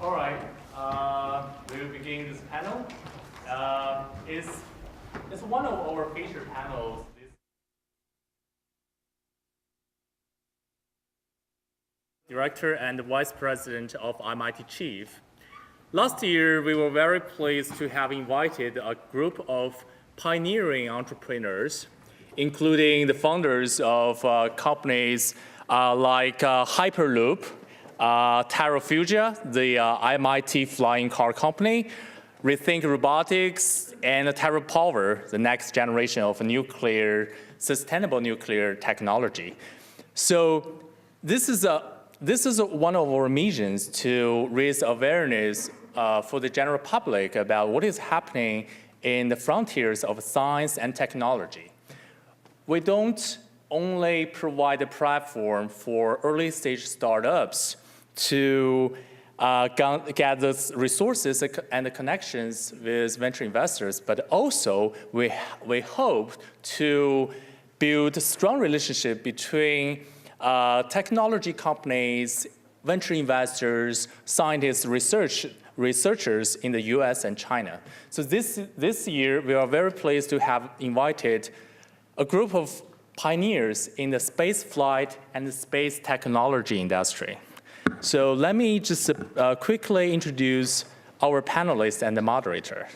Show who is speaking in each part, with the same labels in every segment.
Speaker 1: All right, we will begin this panel. It's one of our featured panels. Director and Vice President of MIT Chief. Last year, we were very pleased to have invited a group of pioneering entrepreneurs, including the founders of companies like Hyperloop, Terrafugia, the MIT flying car company, Rethink Robotics, and TerraPower, the next generation of sustainable nuclear technology. So this is one of our missions to raise awareness for the general public about what is happening in the frontiers of science and technology. We don't only provide a platform for early stage startups to get the resources and the connections with venture investors, but also we hope to build a strong relationship between technology companies, venture investors, scientists, researchers in the US and China. So this year, we are very pleased to have invited a group of pioneers in the space flight and the space technology industry. So let me just quickly introduce our panelists and the moderator.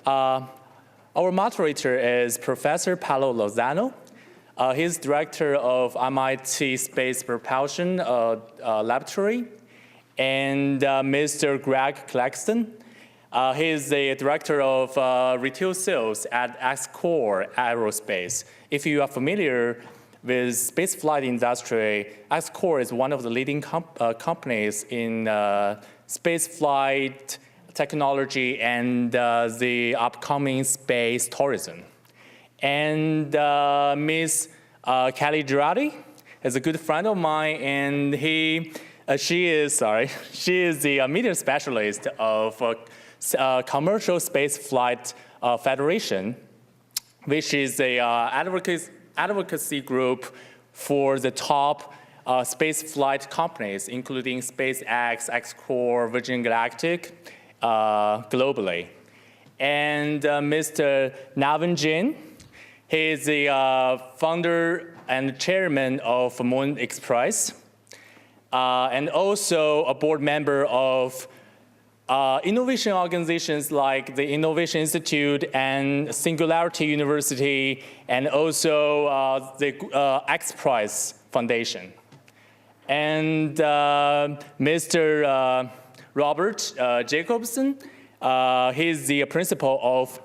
Speaker 1: Our moderator is Professor Paolo Lozano. He's director of MIT Space Propulsion Laboratory, and Mr. Greg Claxton. He's the director of retail sales at XCore Aerospace. If you are familiar with spaceflight industry, XCore is one of the leading companies in spaceflight technology and the upcoming space tourism. And Ms. Kelly Girardi is a good friend of mine, and she is the media specialist of Commercial Space Flight Federation, which is a advocacy group for the top space flight companies, including SpaceX, XCore, Virgin Galactic, globally. And Mr. Navin Jain, he is the founder and chairman of Moon Express, and also a board member of innovation organizations like the Innovation Institute and Singularity University, and also the XPRIZE Foundation. And Mr. Robert Jacobson, he's the principal of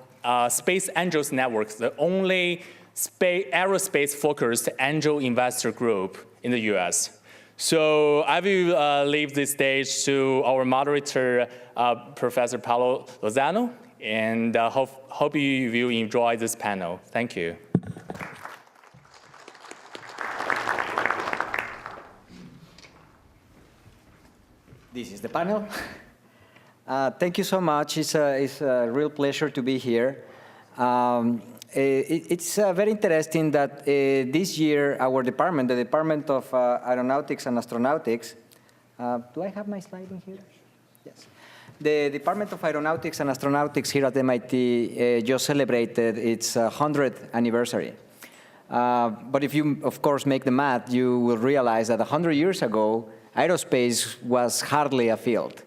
Speaker 1: Space Angels Network, the only aerospace-focused angel investor group in the US. So I will leave the stage to our moderator, Professor Paolo Lozano, and hope you will enjoy this panel. Thank you.
Speaker 2: This is the panel. Thank you so much. It's a real pleasure to be here. It's very interesting that this year our department, the Department of Aeronautics and Astronautics, do I have my slide in here? Yes. The Department of Aeronautics and Astronautics here at MIT just celebrated its 100th anniversary. But if you, of course, make the math, you will realize that 100 years ago, aerospace was hardly a field.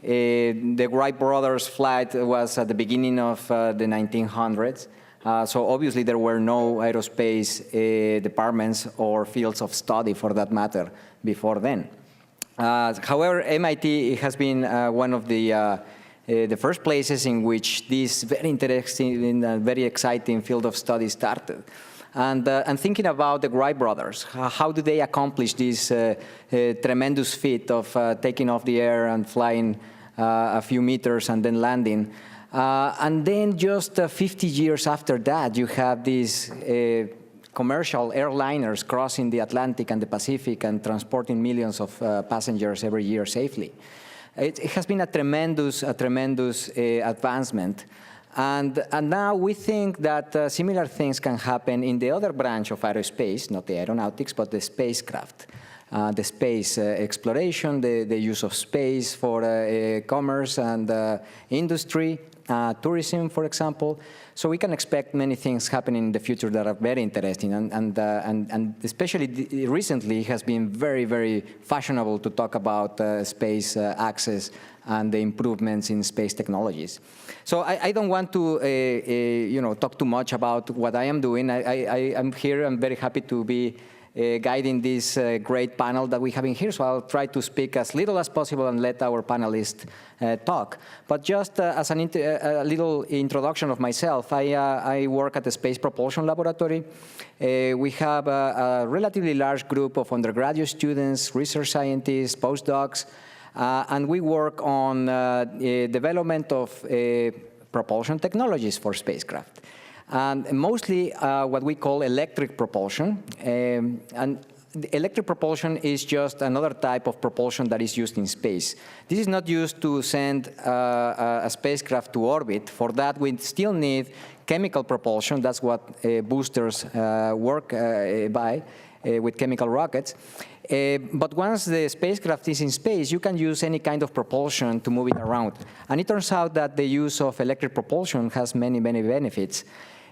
Speaker 2: The Wright brothers' flight was at the beginning of the 1900s. So obviously there were no aerospace departments or fields of study for that matter before then. However, MIT has been one of the first places in which this very interesting and very exciting field of study started. And thinking about the Wright brothers, how do they accomplish this tremendous feat of taking off the air and flying a few meters and then landing? And then just 50 years after that, you have these commercial airliners crossing the Atlantic and the Pacific and transporting millions of passengers every year safely. It has been a tremendous advancement. And now we think that similar things can happen in the other branch of aerospace, not the aeronautics, but the spacecraft. the space exploration, the use of space for commerce and industry, tourism, for example. So we can expect many things happening in the future that are very interesting, and especially recently it has been very, very fashionable to talk about space access and the improvements in space technologies. So I don't want to talk too much about what I am doing. I'm here. I'm very happy to be guiding this great panel that we have in here. So I'll try to speak as little as possible and let our panelists talk. But just as a little introduction of myself, I work at the Space Propulsion Laboratory. We have a relatively large group of undergraduate students, research scientists, postdocs, and we work on development of propulsion technologies for spacecraft. And mostly what we call electric propulsion. And electric propulsion is just another type of propulsion that is used in space. This is not used to send a spacecraft to orbit. For that, we still need chemical propulsion. That's what boosters work by with chemical rockets. But once the spacecraft is in space, you can use any kind of propulsion to move it around. And it turns out that the use of electric propulsion has many, many benefits.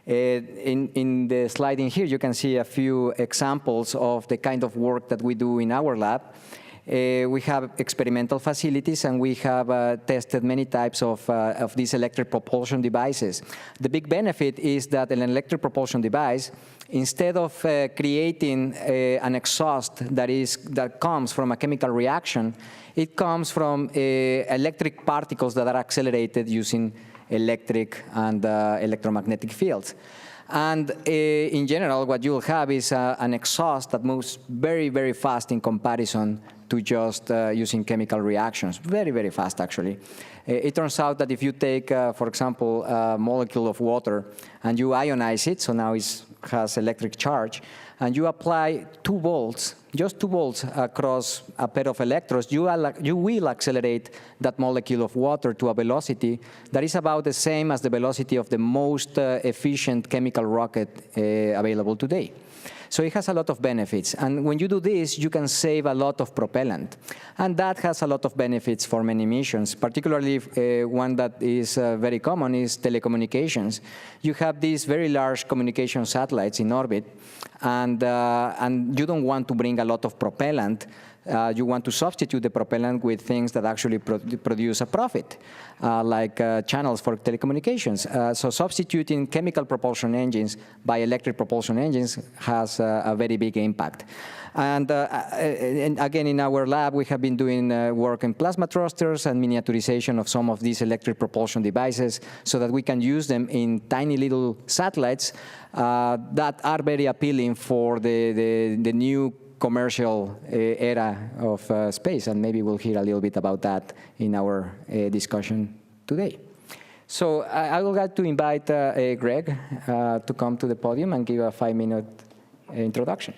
Speaker 2: In the slide in here, you can see a few examples of the kind of work that we do in our lab. We have experimental facilities, and we have tested many types of these electric propulsion devices. The big benefit is that an electric propulsion device, instead of creating an exhaust that comes from a chemical reaction, it comes from electric particles that are accelerated using electric and electromagnetic fields. And in general, what you'll have is an exhaust that moves very, very fast in comparison to just using chemical reactions. Very, very fast, actually. It turns out that if you take, for example, a molecule of water and you ionize it, so now it has electric charge, and you apply 2 volts, just 2 volts across a pair of electrodes, you will accelerate that molecule of water to a velocity that is about the same as the velocity of the most efficient chemical rocket available today. So it has a lot of benefits. And when you do this, you can save a lot of propellant. And that has a lot of benefits for many missions, particularly one that is very common is telecommunications. You have these very large communication satellites in orbit, and you don't want to bring a lot of propellant. You want to substitute the propellant with things that actually produce a profit, like channels for telecommunications. So substituting chemical propulsion engines by electric propulsion engines has a very big impact. And again, in our lab, we have been doing work in plasma thrusters and miniaturization of some of these electric propulsion devices so that we can use them in tiny little satellites that are very appealing for the new commercial era of space, and maybe we'll hear a little bit about that in our discussion today. So I would like to invite Greg to come to the podium and give a 5-minute introduction.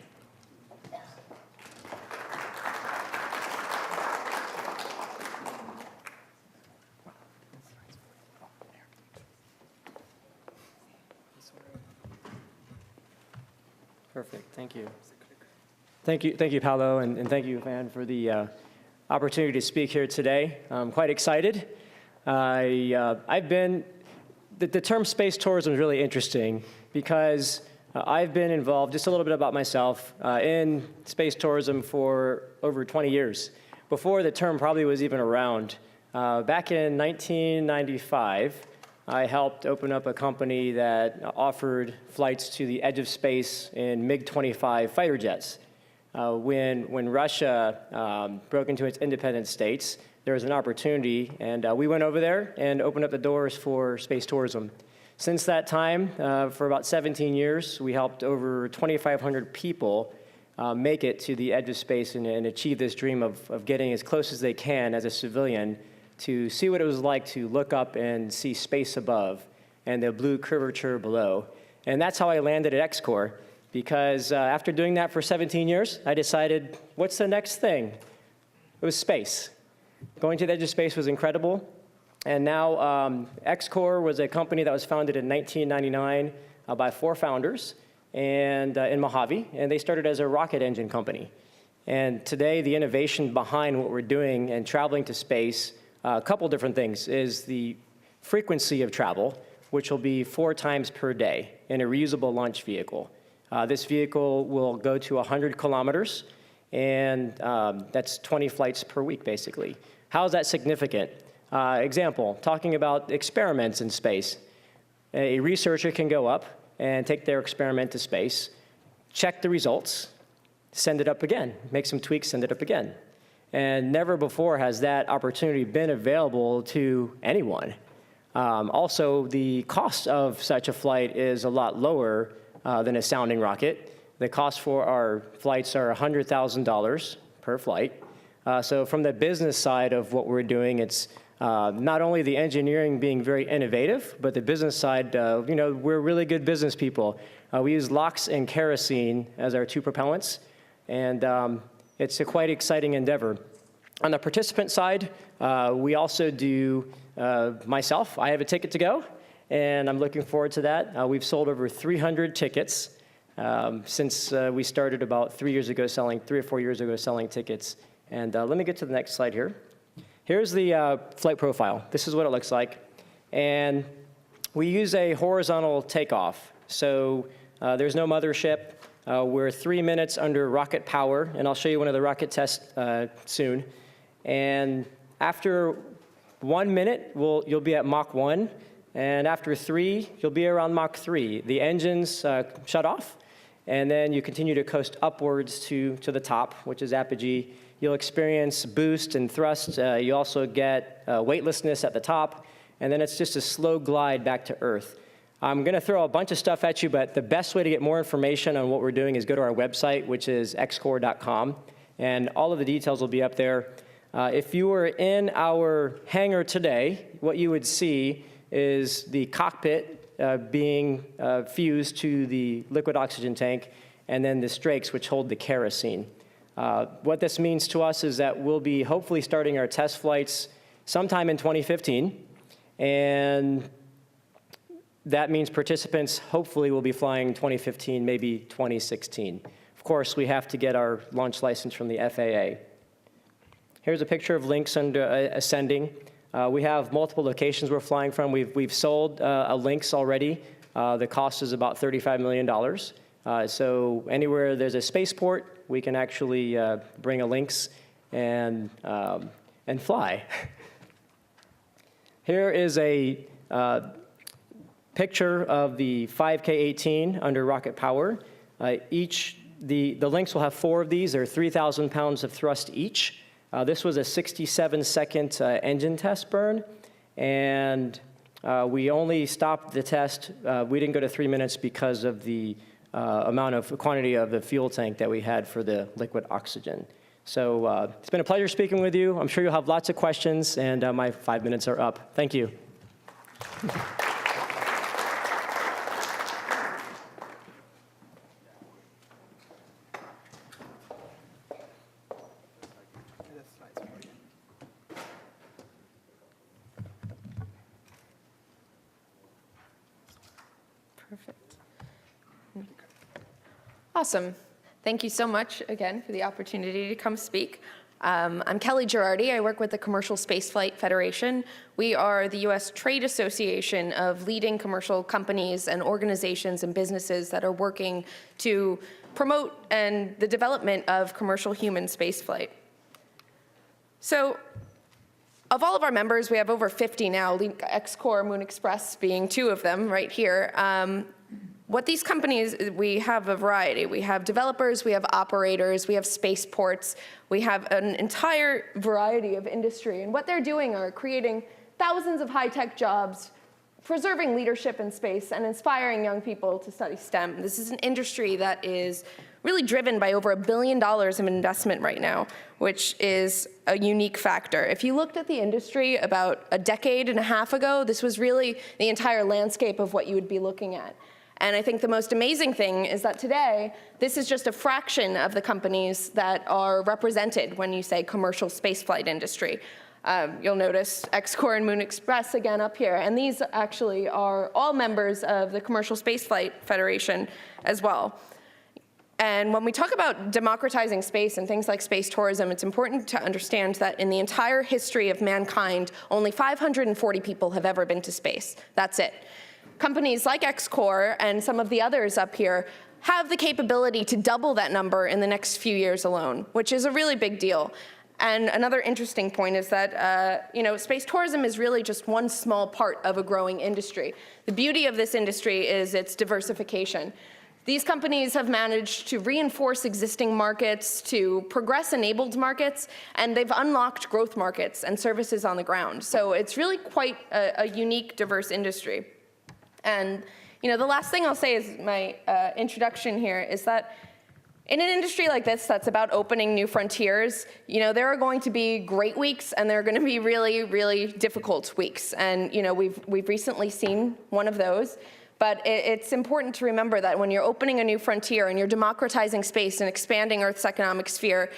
Speaker 3: Perfect, thank you. Thank you, Paulo, and thank you, Van, for the opportunity to speak here today. I'm quite excited. The term space tourism is really interesting because I've been involved, just a little bit about myself, in space tourism for over 20 years, before the term probably was even around. Back in 1995, I helped open up a company that offered flights to the edge of space in MiG-25 fighter jets. When Russia broke into its independent states, there was an opportunity, and we went over there and opened up the doors for space tourism. Since that time, for about 17 years, we helped over 2,500 people make it to the edge of space and achieve this dream of getting as close as they can as a civilian to see what it was like to look up and see space above and the blue curvature below. And that's how I landed at XCOR. Because after doing that for 17 years, I decided, what's the next thing? It was space. Going to the edge of space was incredible. And now XCOR was a company that was founded in 1999 by 4 founders and in Mojave. And they started as a rocket engine company. And today, the innovation behind what we're doing and traveling to space, a couple different things, is the frequency of travel, which will be 4 times per day in a reusable launch vehicle. This vehicle will go to 100 kilometers, and that's 20 flights per week, basically. How is that significant? Example, talking about experiments in space. A researcher can go up and take their experiment to space, check the results, send it up again, make some tweaks, send it up again. And never before has that opportunity been available to anyone. Also, the cost of such a flight is a lot lower than a sounding rocket. The cost for our flights are $100,000 per flight. So from the business side of what we're doing, it's not only the engineering being very innovative, but the business side, we're really good business people. We use LOX and kerosene as our 2 propellants, and it's a quite exciting endeavor. On the participant side, we also do, myself, I have a ticket to go, and I'm looking forward to that. We've sold over 300 tickets since we started about 3 or 4 years ago selling tickets. And let me get to the next slide here. Here's the flight profile. This is what it looks like. And we use a horizontal takeoff. So there's no mothership. We're 3 minutes under rocket power, and I'll show you one of the rocket tests soon. And after 1 minute, you'll be at Mach 1, and after 3, you'll be around Mach 3. The engines shut off, and then you continue to coast upwards to the top, which is apogee. You'll experience boost and thrust. You also get weightlessness at the top, and then it's just a slow glide back to Earth. I'm going to throw a bunch of stuff at you, but the best way to get more information on what we're doing is go to our website, which is xcorp.com, and all of the details will be up there. If you were in our hangar today, what you would see is the cockpit being fused to the liquid oxygen tank, and then the strakes, which hold the kerosene. What this means to us is that we'll be hopefully starting our test flights sometime in 2015, and that means participants hopefully will be flying 2015, maybe 2016. Of course, we have to get our launch license from the FAA. Here's a picture of Lynx under ascending. We have multiple locations we're flying from. We've sold a Lynx already. The cost is about $35 million. So anywhere there's a spaceport, we can actually bring a Lynx and fly. Here is a picture of the 5K-18 under rocket power. The Lynx will have 4 of these. They're 3,000 pounds of thrust each. This was a 67-second engine test burn, and we only stopped the test. We didn't go to 3 minutes because of the quantity of the fuel tank that we had for the liquid oxygen. So it's been a pleasure speaking with you. I'm sure you'll have lots of questions, and my 5 minutes are up. Thank you.
Speaker 4: Perfect. Awesome. Thank you so much again for the opportunity to come speak. I'm Kelly Girardi. I work with the Commercial Spaceflight Federation. We are the U.S. trade association of leading commercial companies and organizations and businesses that are working to promote and the development of commercial human spaceflight. So, of all of our members, we have over 50 now, XCOR, Moon Express being 2 of them right here. What these companies, we have a variety. We have developers, we have operators, we have spaceports, we have an entire variety of industry. And what they're doing are creating thousands of high-tech jobs, preserving leadership in space, and inspiring young people to study STEM. This is an industry that is really driven by over $1 billion of investment right now, which is a unique factor. If you looked at the industry about a decade and a half ago, this was really the entire landscape of what you would be looking at. And I think the most amazing thing is that today, this is just a fraction of the companies that are represented when you say commercial spaceflight industry. You'll notice XCOR and Moon Express again up here. And these actually are all members of the Commercial Spaceflight Federation as well. And when we talk about democratizing space and things like space tourism, it's important to understand that in the entire history of mankind, only 540 people have ever been to space. That's it. Companies like XCOR and some of the others up here have the capability to double that number in the next few years alone, which is a really big deal. And another interesting point is that space tourism is really just one small part of a growing industry. The beauty of this industry is its diversification. These companies have managed to reinforce existing markets, to progress enabled markets, and they've unlocked growth markets and services on the ground. So it's really quite a unique, diverse industry. And the last thing I'll say is my introduction here is that in an industry like this that's about opening new frontiers, there are going to be great weeks and there are going to be really, really difficult weeks. And we've recently seen one of those. But it's important to remember that when you're opening a new frontier and you're democratizing space and expanding Earth's economic sphere,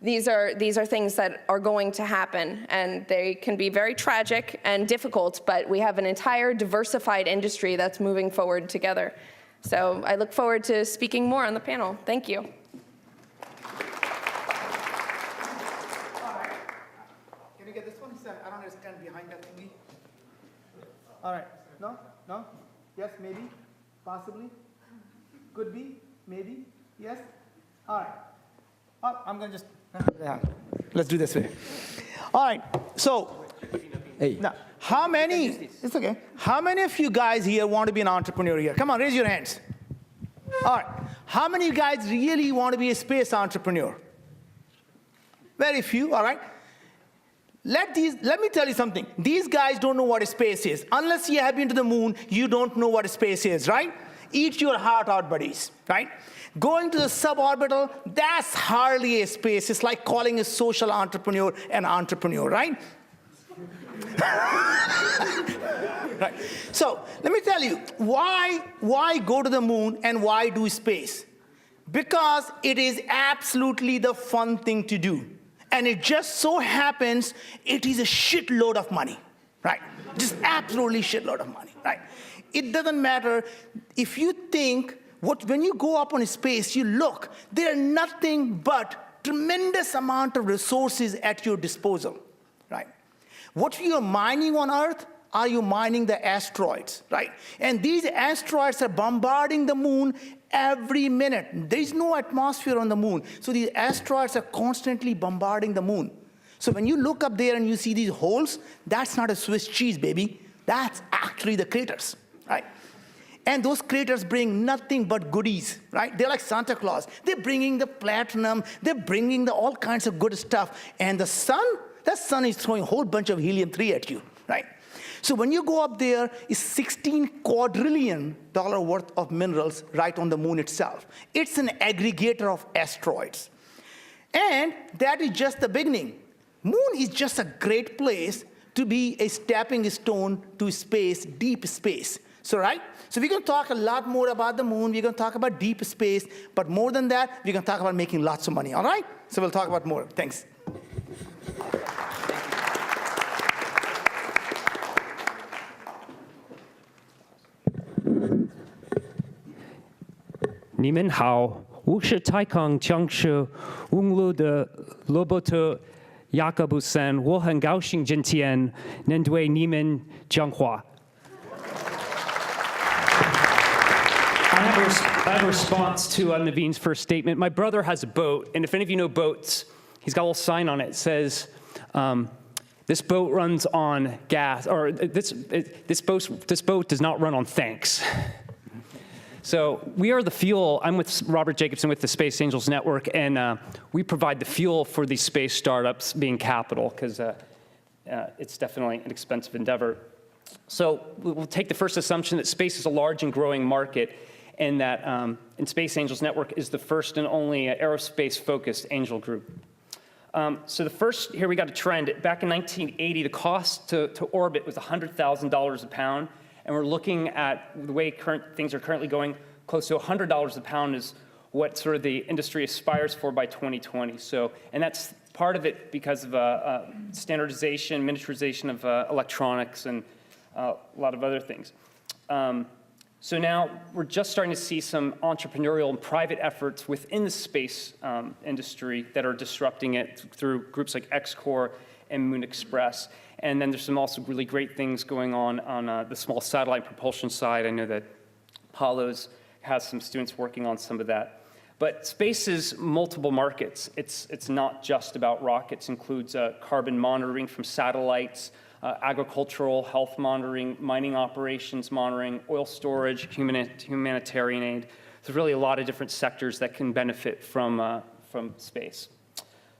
Speaker 4: these are things that are going to happen, and they can be very tragic and difficult, but we have an entire diversified industry that's moving forward together. So I look forward to speaking more on the panel. Thank you.
Speaker 5: All right. Can you get this one? I don't understand behind that thingy. All right. No? No? Yes, maybe? Possibly? Could be? Maybe? Yes? All right. Oh, I'm going to just, let's do this way. All right. So, now, how many, it's okay. How many of you guys here want to be an entrepreneur here? Come on, raise your hands. All right. How many of you guys really want to be a space entrepreneur? Very few, all right. Let me tell you something. These guys don't know what a space is. Unless you have been to the moon, you don't know what a space is, right? Eat your heart out, buddies, right? Going to the suborbital, that's hardly a space. It's like calling a social entrepreneur an entrepreneur, right? Right. So let me tell you, why go to the moon and why do space? Because it is absolutely the fun thing to do. And it just so happens it is a shitload of money, right? Just absolutely shitload of money, right? It doesn't matter if you think, when you go up on a space, you look, there are nothing but tremendous amount of resources at your disposal, right? What you're mining on Earth, are you mining the asteroids, right? And these asteroids are bombarding the moon every minute. There is no atmosphere on the moon. So these asteroids are constantly bombarding the moon. So when you look up there and you see these holes, that's not a Swiss cheese, baby. That's actually the craters, right? And those craters bring nothing but goodies, right? They're like Santa Claus. They're bringing the platinum. They're bringing all kinds of good stuff. And the sun, that sun is throwing a whole bunch of helium-3 at you, right? So when you go up there, it's $16 quadrillion worth of minerals right on the moon itself. It's an aggregator of asteroids. And that is just the beginning. Moon is just a great place to be a stepping stone to space, deep space. So, right? So we're going to talk a lot more about the moon. We're going to talk about deep space. But more than that, we're going to talk about making lots of money, all right? So we'll talk about more. Thanks.
Speaker 6: Ni men hao, 我是太空枪手公路的罗伯特雅各布森，我很高兴今天能对你们讲话。I have a response to Naveen's first statement. My brother has a boat, and if any of you know boats, he's got a little sign on it. It says, this boat runs on gas, or this boat does not run on thanks. So we are the fuel. I'm with Robert Jacobson with the Space Angels Network, and we provide the fuel for these space startups, being capital, because it's definitely an expensive endeavor. So we'll take the first assumption that space is a large and growing market, and that and Space Angels Network is the first and only aerospace-focused angel group. So the first, here we got a trend. Back in 1980, the cost to orbit was $100,000 a pound. And we're looking at the way things are currently going, close to $100 a pound is what sort of the industry aspires for by 2020. So, and that's part of it because of standardization, miniaturization of electronics, and a lot of other things. So now we're just starting to see some entrepreneurial and private efforts within the space industry that are disrupting it through groups like XCOR and Moon Express. And then there's some also really great things going on the small satellite propulsion side. I know that Paulo's has some students working on some of that. But space is multiple markets. It's not just about rockets. It includes carbon monitoring from satellites, agricultural health monitoring, mining operations monitoring, oil storage, humanitarian aid. There's really a lot of different sectors that can benefit from space.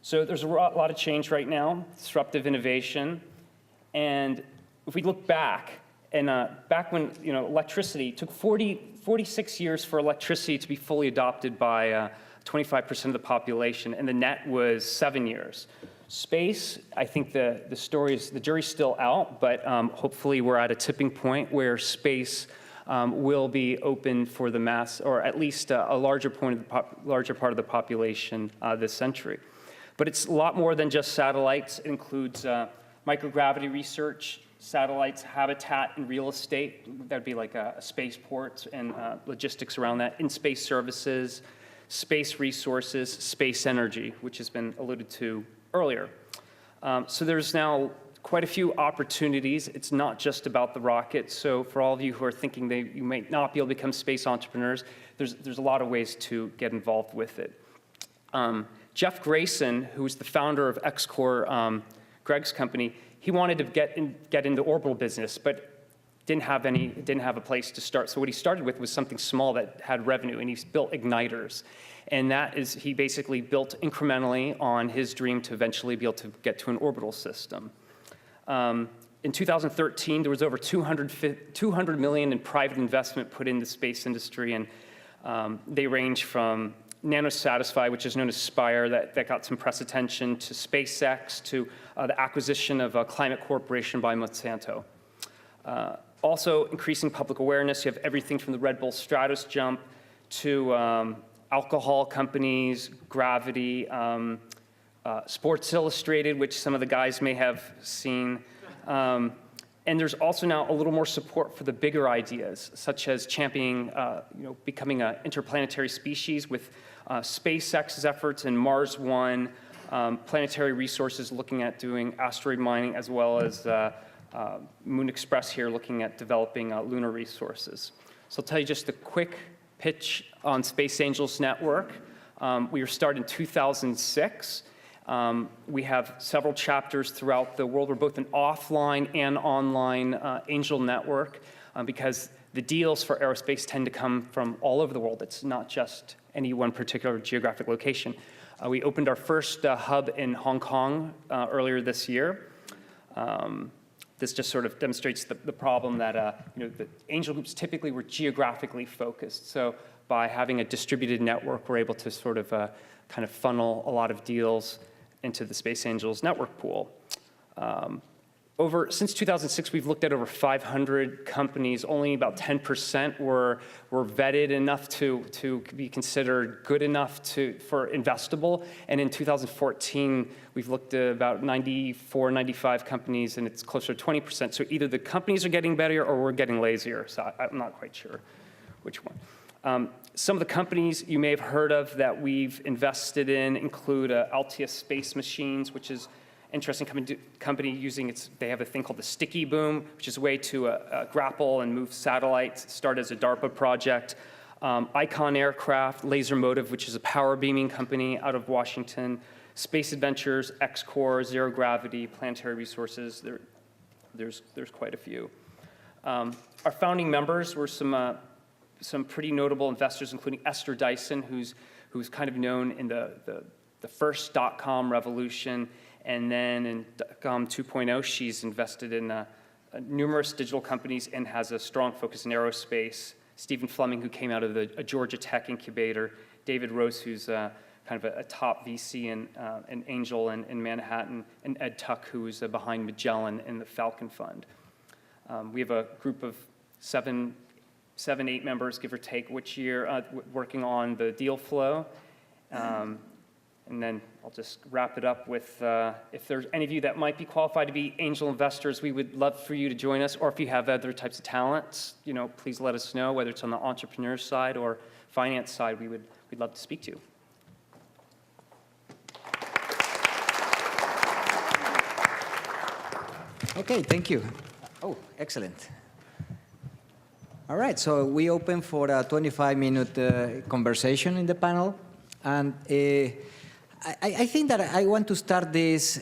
Speaker 6: So there's a lot of change right now, disruptive innovation. And if we look back, and back when electricity took 46 years for electricity to be fully adopted by 25% of the population, and the net was 7 years. Space, I think the jury's still out, but hopefully we're at a tipping point where space will be open for the mass, or at least a larger part of the population this century. But it's a lot more than just satellites. It includes microgravity research, satellites, habitat, and real estate. That'd be like a spaceport and logistics around that, in-space services, space resources, space energy, which has been alluded to earlier. So there's now quite a few opportunities. It's not just about the rocket. So for all of you who are thinking you might not be able to become space entrepreneurs, there's a lot of ways to get involved with it. Jeff Grayson, who was the founder of XCOR, Greg's company, he wanted to get into the orbital business, but didn't have a place to start. So what he started with was something small that had revenue, and he built igniters. And he basically built incrementally on his dream to eventually be able to get to an orbital system. In 2013, there was over $200 million in private investment put in the space industry, and they range from NanoSatisfy, which is known as Spire, that got some press attention, to SpaceX, to the acquisition of Climate Corporation by Monsanto. Also, increasing public awareness. You have everything from the Red Bull Stratos jump to alcohol companies, Gravity, Sports Illustrated, which some of the guys may have seen. And there's also now a little more support for the bigger ideas, such as championing, becoming an interplanetary species with SpaceX's efforts and Mars One, Planetary Resources looking at doing asteroid mining, as well as Moon Express here looking at developing lunar resources. So I'll tell you just a quick pitch on Space Angels Network. We were started in 2006. We have several chapters throughout the world. We're both an offline and online angel network because the deals for aerospace tend to come from all over the world. It's not just any one particular geographic location. We opened our first hub in Hong Kong earlier this year. This just sort of demonstrates the problem that the angel groups typically were geographically focused. So by having a distributed network, we're able to sort of kind of funnel a lot of deals into the Space Angels network pool. Since 2006, we've looked at over 500 companies. Only about 10% were vetted enough to be considered good enough for investable. And in 2014, we've looked at about 94, 95 companies, and it's closer to 20%. So either the companies are getting better or we're getting lazier. So I'm not quite sure which one. Some of the companies you may have heard of that we've invested in include Altius Space Machines, which is interesting company using they have a thing called the Sticky Boom, which is a way to grapple and move satellites. It started as a DARPA project. Icon Aircraft, Laser Motive, which is a power beaming company out of Washington. Space Adventures, XCOR, Zero Gravity, Planetary Resources. There's quite a few. Our founding members were some pretty notable investors, including Esther Dyson, who's kind of known in the first dot-com revolution. And then in dot-com 2.0, she's invested in numerous digital companies and has a strong focus in aerospace. Stephen Fleming, who came out of the Georgia Tech incubator. David Rose, who's kind of a top VC and an angel in Manhattan. And Ed Tuck, who is behind Magellan and the Falcon Fund. We have a group of 7, 8 members, give or take, which year, working on the deal flow. And then I'll just wrap it up with, if there's any of you that might be qualified to be angel investors, we would love for you to join us. Or if you have other types of talents, please let us know, whether it's on the entrepreneur side or finance side, we'd love to speak to you.
Speaker 2: Okay, thank you. Oh, excellent. All right, so we open for a 25-minute conversation in the panel. And I think that I want to start this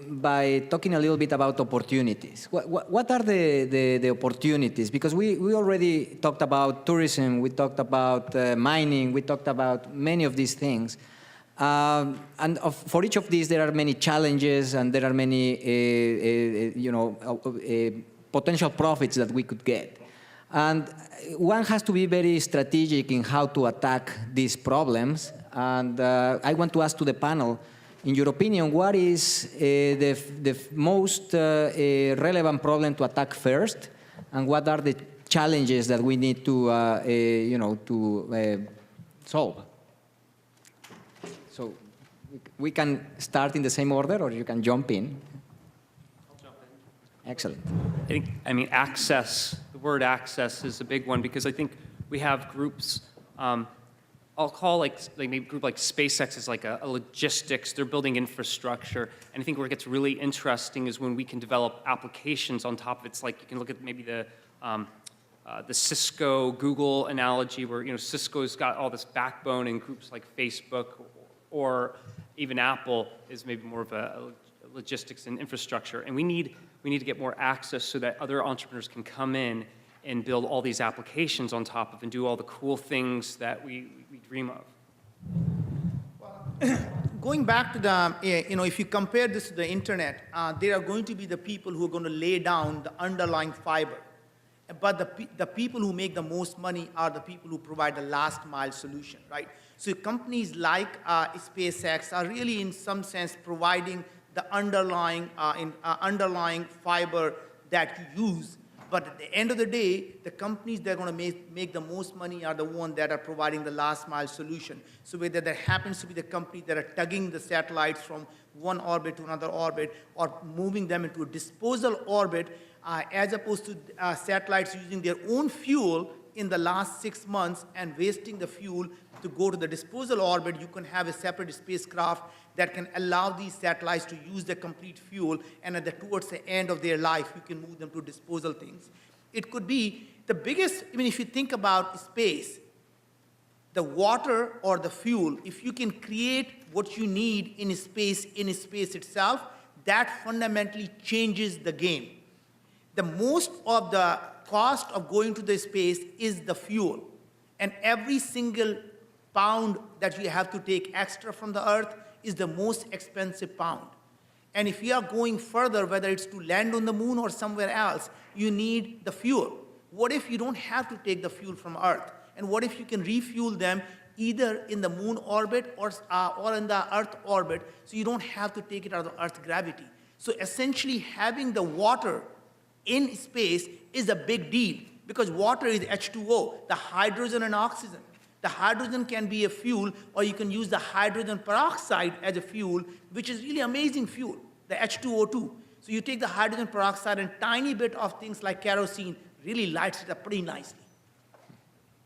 Speaker 2: by talking a little bit about opportunities. What are the opportunities? Because we already talked about tourism, we talked about mining, we talked about many of these things. For each of these, there are many challenges and there are many potential profits that we could get. And one has to be very strategic in how to attack these problems. And I want to ask to the panel, in your opinion, what is the most relevant problem to attack first, and what are the challenges that we need to, solve? So we can start in the same order, or you can jump in.
Speaker 6: I'll jump in.
Speaker 2: Excellent.
Speaker 6: Access, the word access is a big one, because I think we have groups, I'll call maybe a group like SpaceX is like a logistics, they're building infrastructure. And I think where it gets really interesting is when we can develop applications on top of it. It's like you can look at maybe the Cisco Google analogy where, Cisco's got all this backbone, and groups like Facebook or even Apple is maybe more of a logistics and infrastructure. And we need to get more access so that other entrepreneurs can come in and build all these applications on top of and do all the cool things that we dream of.
Speaker 5: Going back to the, if you compare this to the internet, there are going to be the people who are going to lay down the underlying fiber. But the people who make the most money are the people who provide the last mile solution, right? So companies like SpaceX are really, in some sense, providing the underlying fiber that you use. But at the end of the day, the companies that are going to make the most money are the ones that are providing the last mile solution. So whether that happens to be the company that are tugging the satellites from one orbit to another orbit, or moving them into a disposal orbit, as opposed to satellites using their own fuel in the last 6 months and wasting the fuel to go to the disposal orbit, you can have a separate spacecraft that can allow these satellites to use the complete fuel, and towards the end of their life, you can move them to disposal things. It could be the biggest, if you think about space, the water or the fuel, if you can create what you need in space itself, that fundamentally changes the game. The most of the cost of going to the space is the fuel. And every single pound that you have to take extra from the Earth is the most expensive pound. And if you are going further, whether it's to land on the moon or somewhere else, you need the fuel. What if you don't have to take the fuel from Earth? And what if you can refuel them either in the moon orbit or in the Earth orbit, so you don't have to take it out of Earth's gravity? So essentially, having the water in space is a big deal, because water is H2O, the hydrogen and oxygen. The hydrogen can be a fuel, or you can use the hydrogen peroxide as a fuel, which is really amazing fuel, the H2O2. So you take the hydrogen peroxide and tiny bit of things like kerosene really lights it up pretty nicely.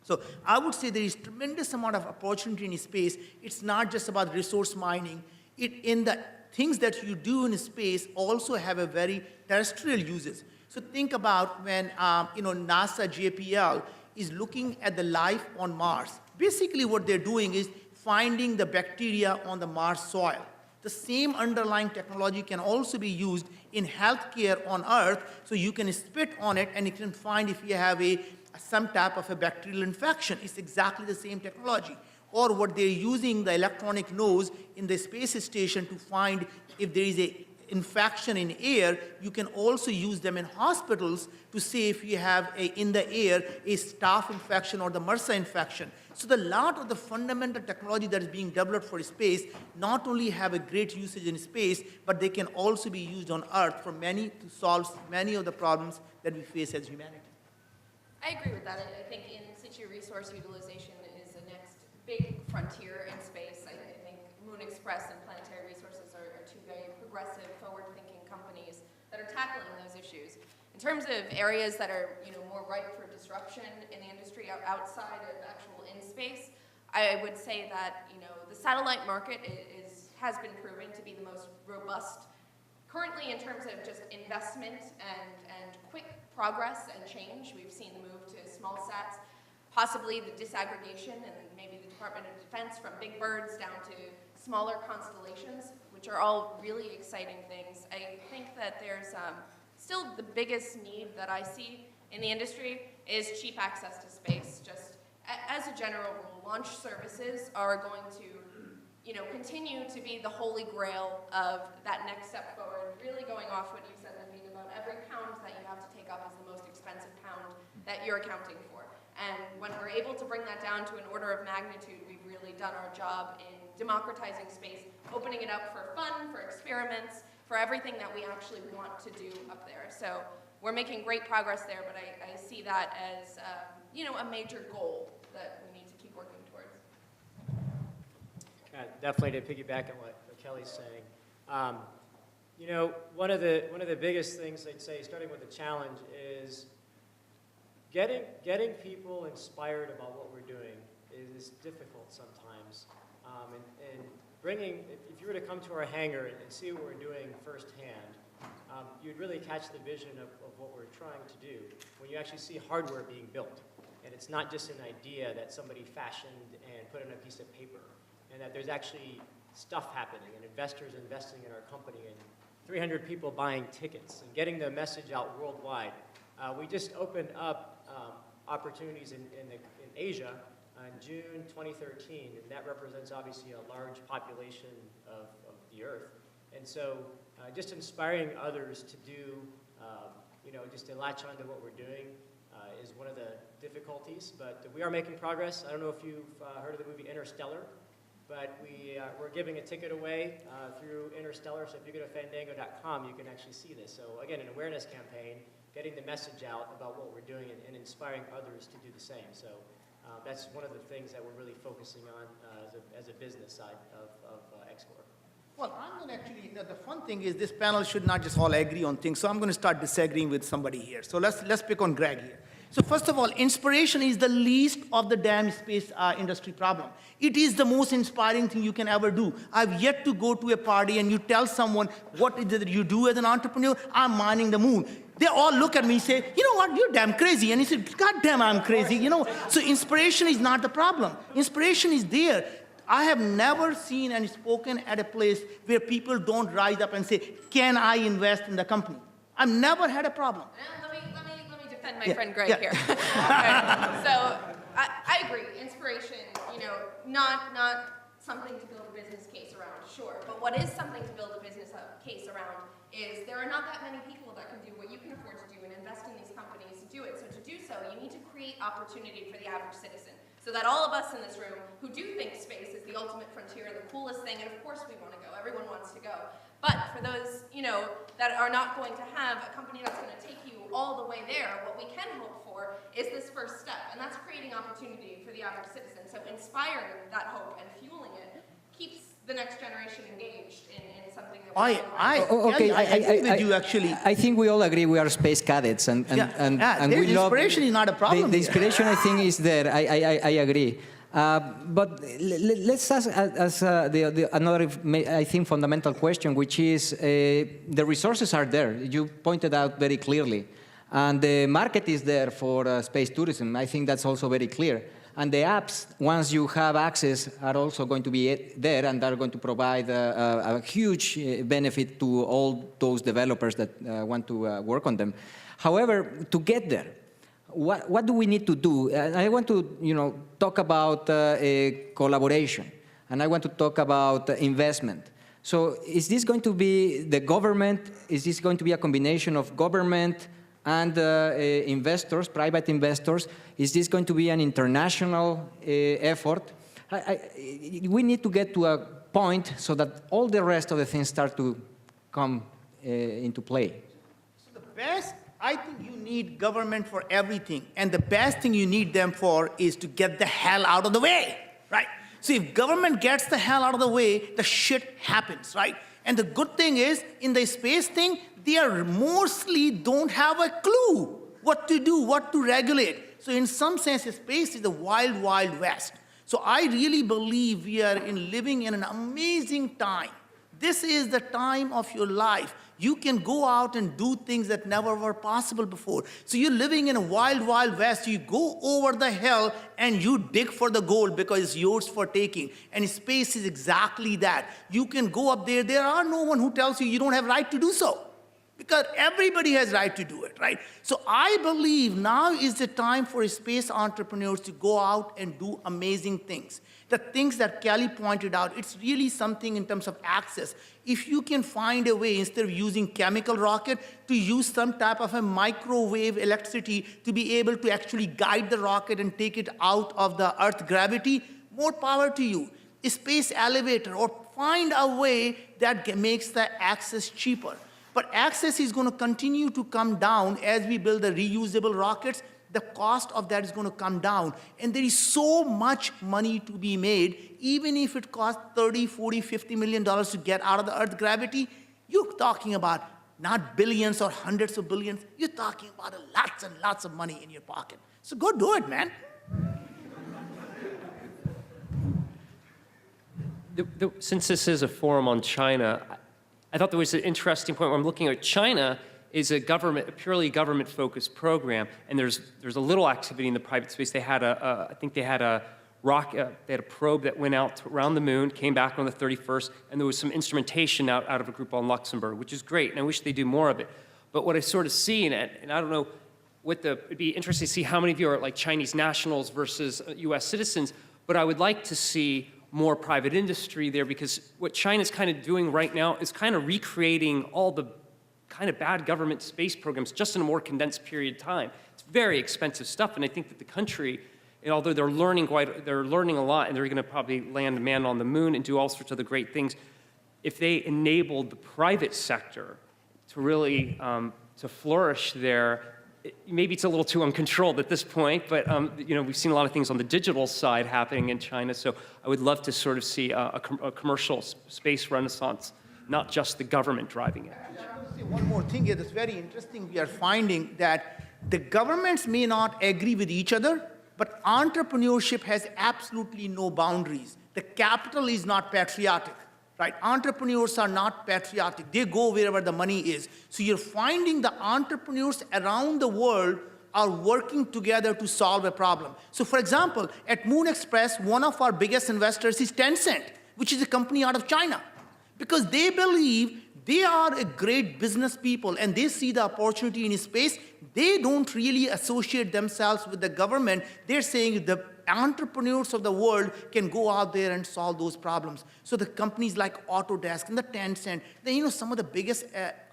Speaker 5: So I would say there is tremendous amount of opportunity in space. It's not just about resource mining. In the things that you do in space also have a very terrestrial uses. So think about when NASA JPL is looking at the life on Mars. Basically what they're doing is finding the bacteria on the Mars soil. The same underlying technology can also be used in healthcare on Earth, so you can spit on it and you can find if you have some type of a bacterial infection. It's exactly the same technology. Or what they're using, the electronic nose in the space station to find if there is a infection in air, you can also use them in hospitals to see if you have in the air a staph infection or the MRSA infection. So the lot of the fundamental technology that is being developed for space not only have a great usage in space, but they can also be used on Earth to solve many of the problems that we face as humanity.
Speaker 4: I agree with that. I think in situ resource utilization is the next big frontier in space. I think moon Moon Express and Planetary Resources are two very progressive, forward-thinking companies that are tackling those issues. In terms of areas that are, more ripe for disruption in the industry outside of actual in-space, I would say that, the satellite market has been proven to be the most robust currently in terms of just investment and quick progress and change. We've seen the move to small sats, possibly the disaggregation and maybe the Department of Defense from big birds down to smaller constellations, which are all really exciting things. I think that there's still the biggest need that I see in the industry is cheap access to space. Just as a general rule, launch services are going to continue to be the holy grail of that next step forward, really going off what you said, Naveen, about every pound that you have to take up is the most expensive pound that you're accounting for. And when we're able to bring that down to an order of magnitude, we've really done our job in democratizing space, opening it up for fun, for experiments, for everything that we actually want to do up there. So we're making great progress there, but I see that as a major goal that we need to keep working towards.
Speaker 3: Definitely to piggyback on what Kelly's saying. One of the biggest things I'd say, starting with the challenge, is getting people inspired about what we're doing is difficult sometimes. And bringing, if you were to come to our hangar and see what we're doing firsthand, you'd really catch the vision of what we're trying to do when you actually see hardware being built. And it's not just an idea that somebody fashioned and put on a piece of paper, and that there's actually stuff happening and investors investing in our company and 300 people buying tickets and getting the message out worldwide. We just opened up opportunities in Asia in June 2013, and that represents obviously a large population of the Earth. And so just inspiring others to do, just to latch on to what we're doing is one of the difficulties, but we are making progress. I don't know if you've heard of the movie Interstellar, but we're giving a ticket away through Interstellar, so if you go to fandango.com, you can actually see this. So again, an awareness campaign, getting the message out about what we're doing and inspiring others to do the same. So that's one of the things that we're really focusing on as a business side of X-Corp.
Speaker 5: Well, I'm going to actually, the fun thing is this panel should not just all agree on things, so I'm going to start disagreeing with somebody here. So let's pick on Greg here. So first of all, inspiration is the least of the damn space industry problem. It is the most inspiring thing you can ever do. I've yet to go to a party and you tell someone what is it that you do as an entrepreneur. I'm mining the moon. They all look at me and say, you know what, you're damn crazy. And he said, God damn, I'm crazy. So inspiration is not the problem. Inspiration is there. I have never seen and spoken at a place where people don't rise up and say, can I invest in the company? I've never had a problem.
Speaker 4: Let me defend my friend Greg here. Right. So I agree. Inspiration, not something to build a business case around, sure. But what is something to build a business case around is there are not that many people that can do what you can afford to do and invest in these companies to do it. So to do so, you need to create opportunity for the average citizen. So that all of us in this room who do think space is the ultimate frontier, the coolest thing, and of course we want to go, everyone wants to go. But for those, that are not going to have a company that's going to take you all the way there, what we can hope for is this first step, and that's creating opportunity for the average citizen. So inspiring that hope and fueling it keeps the next generation engaged in something that we
Speaker 5: I agree with you, actually.
Speaker 2: I think we all agree we are space cadets, and we love.
Speaker 5: Inspiration is not a problem.
Speaker 2: The inspiration, I think, is there. I agree. But let's ask another, I think, fundamental question, which is the resources are there. You pointed out very clearly. And the market is there for space tourism. I think that's also very clear. And the apps, once you have access, are also going to be there and are going to provide a huge benefit to all those developers that want to work on them. However, to get there, what do we need to do? I want to talk about collaboration, and I want to talk about investment. So is this going to be the government? Is this going to be a combination of government and investors, private investors? Is this going to be an international effort? We need to get to a point so that all the rest of the things start to come into play.
Speaker 5: So the best, I think you need government for everything. And the best thing you need them for is to get the hell out of the way, right? So if government gets the hell out of the way, the shit happens, right? And the good thing is, in the space thing, they are mostly don't have a clue what to do, what to regulate. So in some sense, space is the wild, wild west. So I really believe we are living in an amazing time. This is the time of your life. You can go out and do things that never were possible before. So you're living in a wild, wild west. You go over the hill and you dig for the gold because it's yours for taking. And space is exactly that. You can go up there. There are no one who tells you you don't have right to do so, because everybody has right to do it, right? So I believe now is the time for space entrepreneurs to go out and do amazing things. The things that Kelly pointed out, it's really something in terms of access. If you can find a way, instead of using chemical rocket, to use some type of a microwave electricity to be able to actually guide the rocket and take it out of the Earth gravity, more power to you. A space elevator, or find a way that makes the access cheaper. But access is going to continue to come down as we build the reusable rockets. The cost of that is going to come down. And there is so much money to be made, even if it costs $30, $40, $50 million to get out of the Earth gravity. You're talking about not billions or hundreds of billions. You're talking about lots and lots of money in your pocket. So go do it, man.
Speaker 7: Since this is a forum on China, I thought there was an interesting point where I'm looking at China is a purely government-focused program, and there's a little activity in the private space. They had I think they had a probe that went out around the moon, came back on the 31st, and there was some instrumentation out of a group on Luxembourg, which is great, and I wish they do more of it. But what I sort of see in it, and I don't know it'd be interesting to see how many of you are like Chinese nationals versus US citizens, but I would like to see more private industry there, because what China's kind of doing right now is kind of recreating all the kind of bad government space programs just in a more condensed period of time. It's very expensive stuff, and I think that the country, and although they're learning a lot, and they're going to probably land a man on the moon and do all sorts of the great things, if they enabled the private sector to really to flourish there. Maybe it's a little too uncontrolled at this point, but you know, we've seen a lot of things on the digital side happening in China, so I would love to sort of see a commercial space renaissance, not just the government driving it.
Speaker 5: I want to say one more thing here that's very interesting. We are finding that the governments may not agree with each other, but entrepreneurship has absolutely no boundaries. The capital is not patriotic. Right? Entrepreneurs are not patriotic. They go wherever the money is. So you're finding the entrepreneurs around the world are working together to solve a problem. So for example, at Moon Express, one of our biggest investors is Tencent, which is a company out of China, because they believe they are a great business people and they see the opportunity in space. They don't really associate themselves with the government. They're saying the entrepreneurs of the world can go out there and solve those problems. So the companies like Autodesk and the Tencent, some of the biggest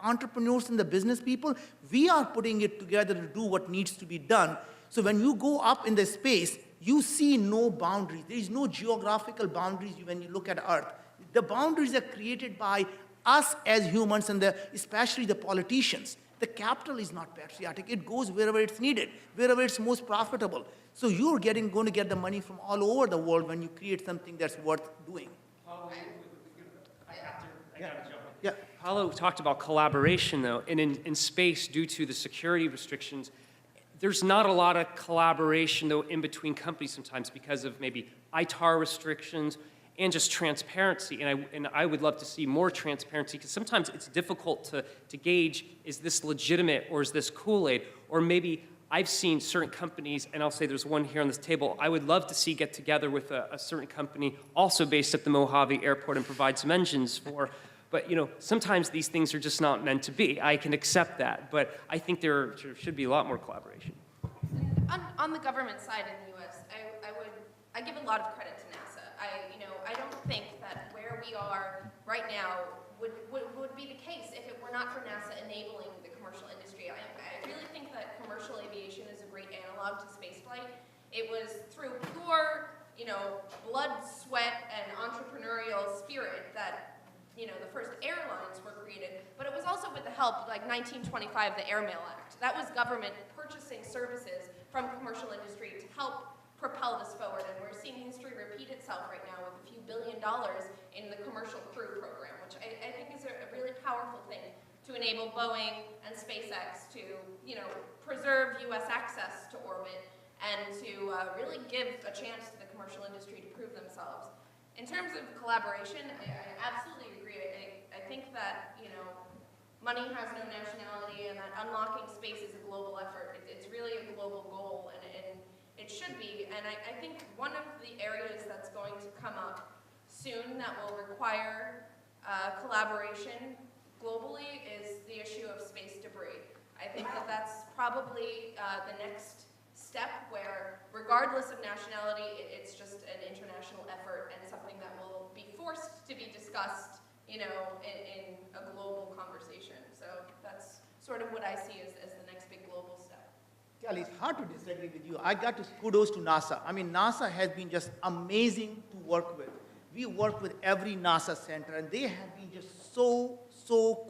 Speaker 5: entrepreneurs and the business people, we are putting it together to do what needs to be done. So when you go up in the space, you see no boundaries. There is no geographical boundaries when you look at Earth. The boundaries are created by us as humans and especially the politicians. The capital is not patriotic. It goes wherever it's needed, wherever it's most profitable. So you're going to get the money from all over the world when you create something that's worth doing.
Speaker 7: Yeah. Paulo talked about collaboration, though, and in space, due to the security restrictions, there's not a lot of collaboration, though, in between companies sometimes because of maybe ITAR restrictions and just transparency. And I would love to see more transparency, because sometimes it's difficult to gauge, is this legitimate or is this Kool-Aid? Or maybe I've seen certain companies, and I'll say there's one here on this table, I would love to see get together with a certain company also based at the Mojave Airport and provide some engines for. But sometimes these things are just not meant to be. I can accept that, but I think there should be a lot more collaboration.
Speaker 4: On the government side in the U.S., I give a lot of credit to NASA. I don't think that where we are right now would be the case if it were not for NASA enabling the commercial industry. I really think that commercial aviation is a great analog to spaceflight. It was through pure, blood, sweat, and entrepreneurial spirit that the first airlines were created, but it was also with the help, like 1925, the Airmail Act. That was government purchasing services from commercial industry to help propel this forward. And we're seeing history repeat itself right now with a few $1 billion in the Commercial Crew Program, which I think is a really powerful thing to enable Boeing and SpaceX to, preserve U.S. access to orbit and to really give a chance to the commercial industry to prove themselves. In terms of collaboration, I absolutely agree. I think that, money has no nationality and that unlocking space is a global effort. It's really a global goal, and it should be. And I think one of the areas that's going to come up soon that will require collaboration globally is the issue of space debris. I think that that's probably the next step where, regardless of nationality, it's just an international effort and something that will be forced to be discussed, in a global conversation. So that's sort of what I see as the next big global step.
Speaker 5: Kelly, it's hard to disagree with you. I got to kudos to NASA. I mean, NASA has been just amazing to work with. We work with every NASA center, and they have been just so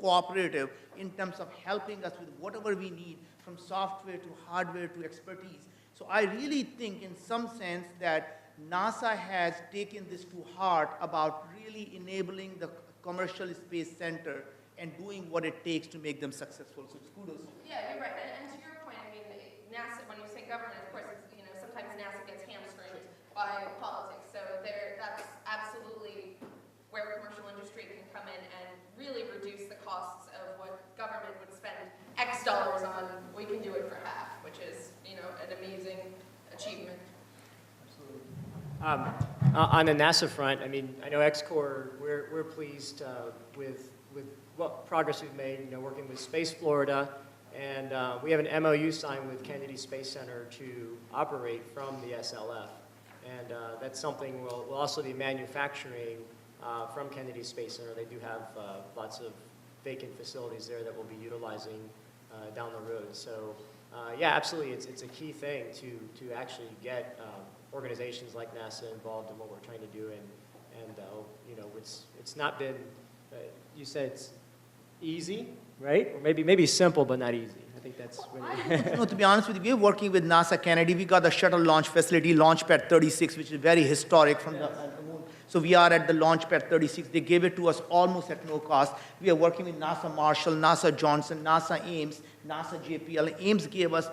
Speaker 5: cooperative in terms of helping us with whatever we need, from software to hardware to expertise. So I really think, in some sense, that NASA has taken this to heart about really enabling the commercial space center and doing what it takes to make them successful. So kudos.
Speaker 4: Yeah, you're right. And to your point, I mean, NASA, when you say government, of course, it's, sometimes NASA gets hamstringed by politics. So that's absolutely where commercial industry can come in and really reduce the costs of what government would spend X dollars on. We can do it for half, which is, an amazing achievement.
Speaker 3: On the NASA front, I mean, I know XCOR, we're pleased with what progress we've made, working with Space Florida, and we have an MOU signed with Kennedy Space Center to operate from the SLF, and that's something we'll also be manufacturing from Kennedy Space Center. They do have lots of vacant facilities there that we'll be utilizing down the road. So, yeah, absolutely, it's a key thing to actually get organizations like NASA involved in what we're trying to do, and it's not been. You said it's easy, right? Or maybe simple, but not easy. I think that's really.
Speaker 5: To be honest with you, we're working with NASA Kennedy. We got the shuttle launch facility, Launchpad 36, which is very historic from the moon. So we are at the Launchpad 36. They gave it to us almost at no cost. We are working with NASA Marshall, NASA Johnson, NASA Ames, NASA JPL. Ames gave us,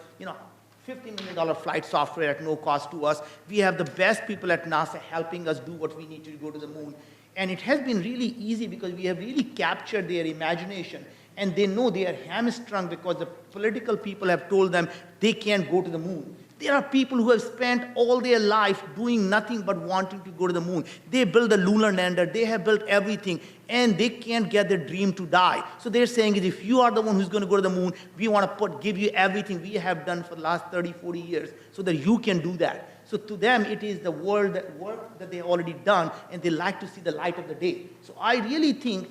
Speaker 5: $50 million flight software at no cost to us. We have the best people at NASA helping us do what we need to go to the moon. And it has been really easy because we have really captured their imagination. And they know they are hamstrung because the political people have told them they can't go to the moon. There are people who have spent all their life doing nothing but wanting to go to the moon. They built the lunar lander, they have built everything, and they can't get their dream to die. So they're saying, if you are the one who's going to go to the moon, we want to give you everything we have done for the last 30, 40 years so that you can do that. So to them, it is the work that they've already done, and they like to see the light of the day. So I really think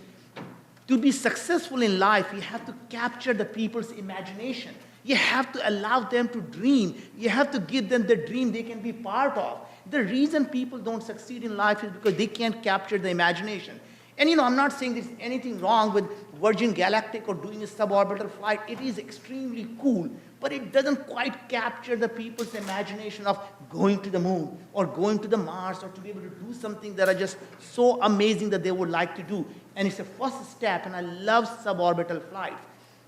Speaker 5: to be successful in life, you have to capture the people's imagination. You have to allow them to dream. You have to give them the dream they can be part of. The reason people don't succeed in life is because they can't capture the imagination. And I'm not saying there's anything wrong with Virgin Galactic or doing a suborbital flight. It is extremely cool, but it doesn't quite capture the people's imagination of going to the moon or going to the Mars or to be able to do something that are just so amazing that they would like to do. And it's a first step, and I love suborbital flights.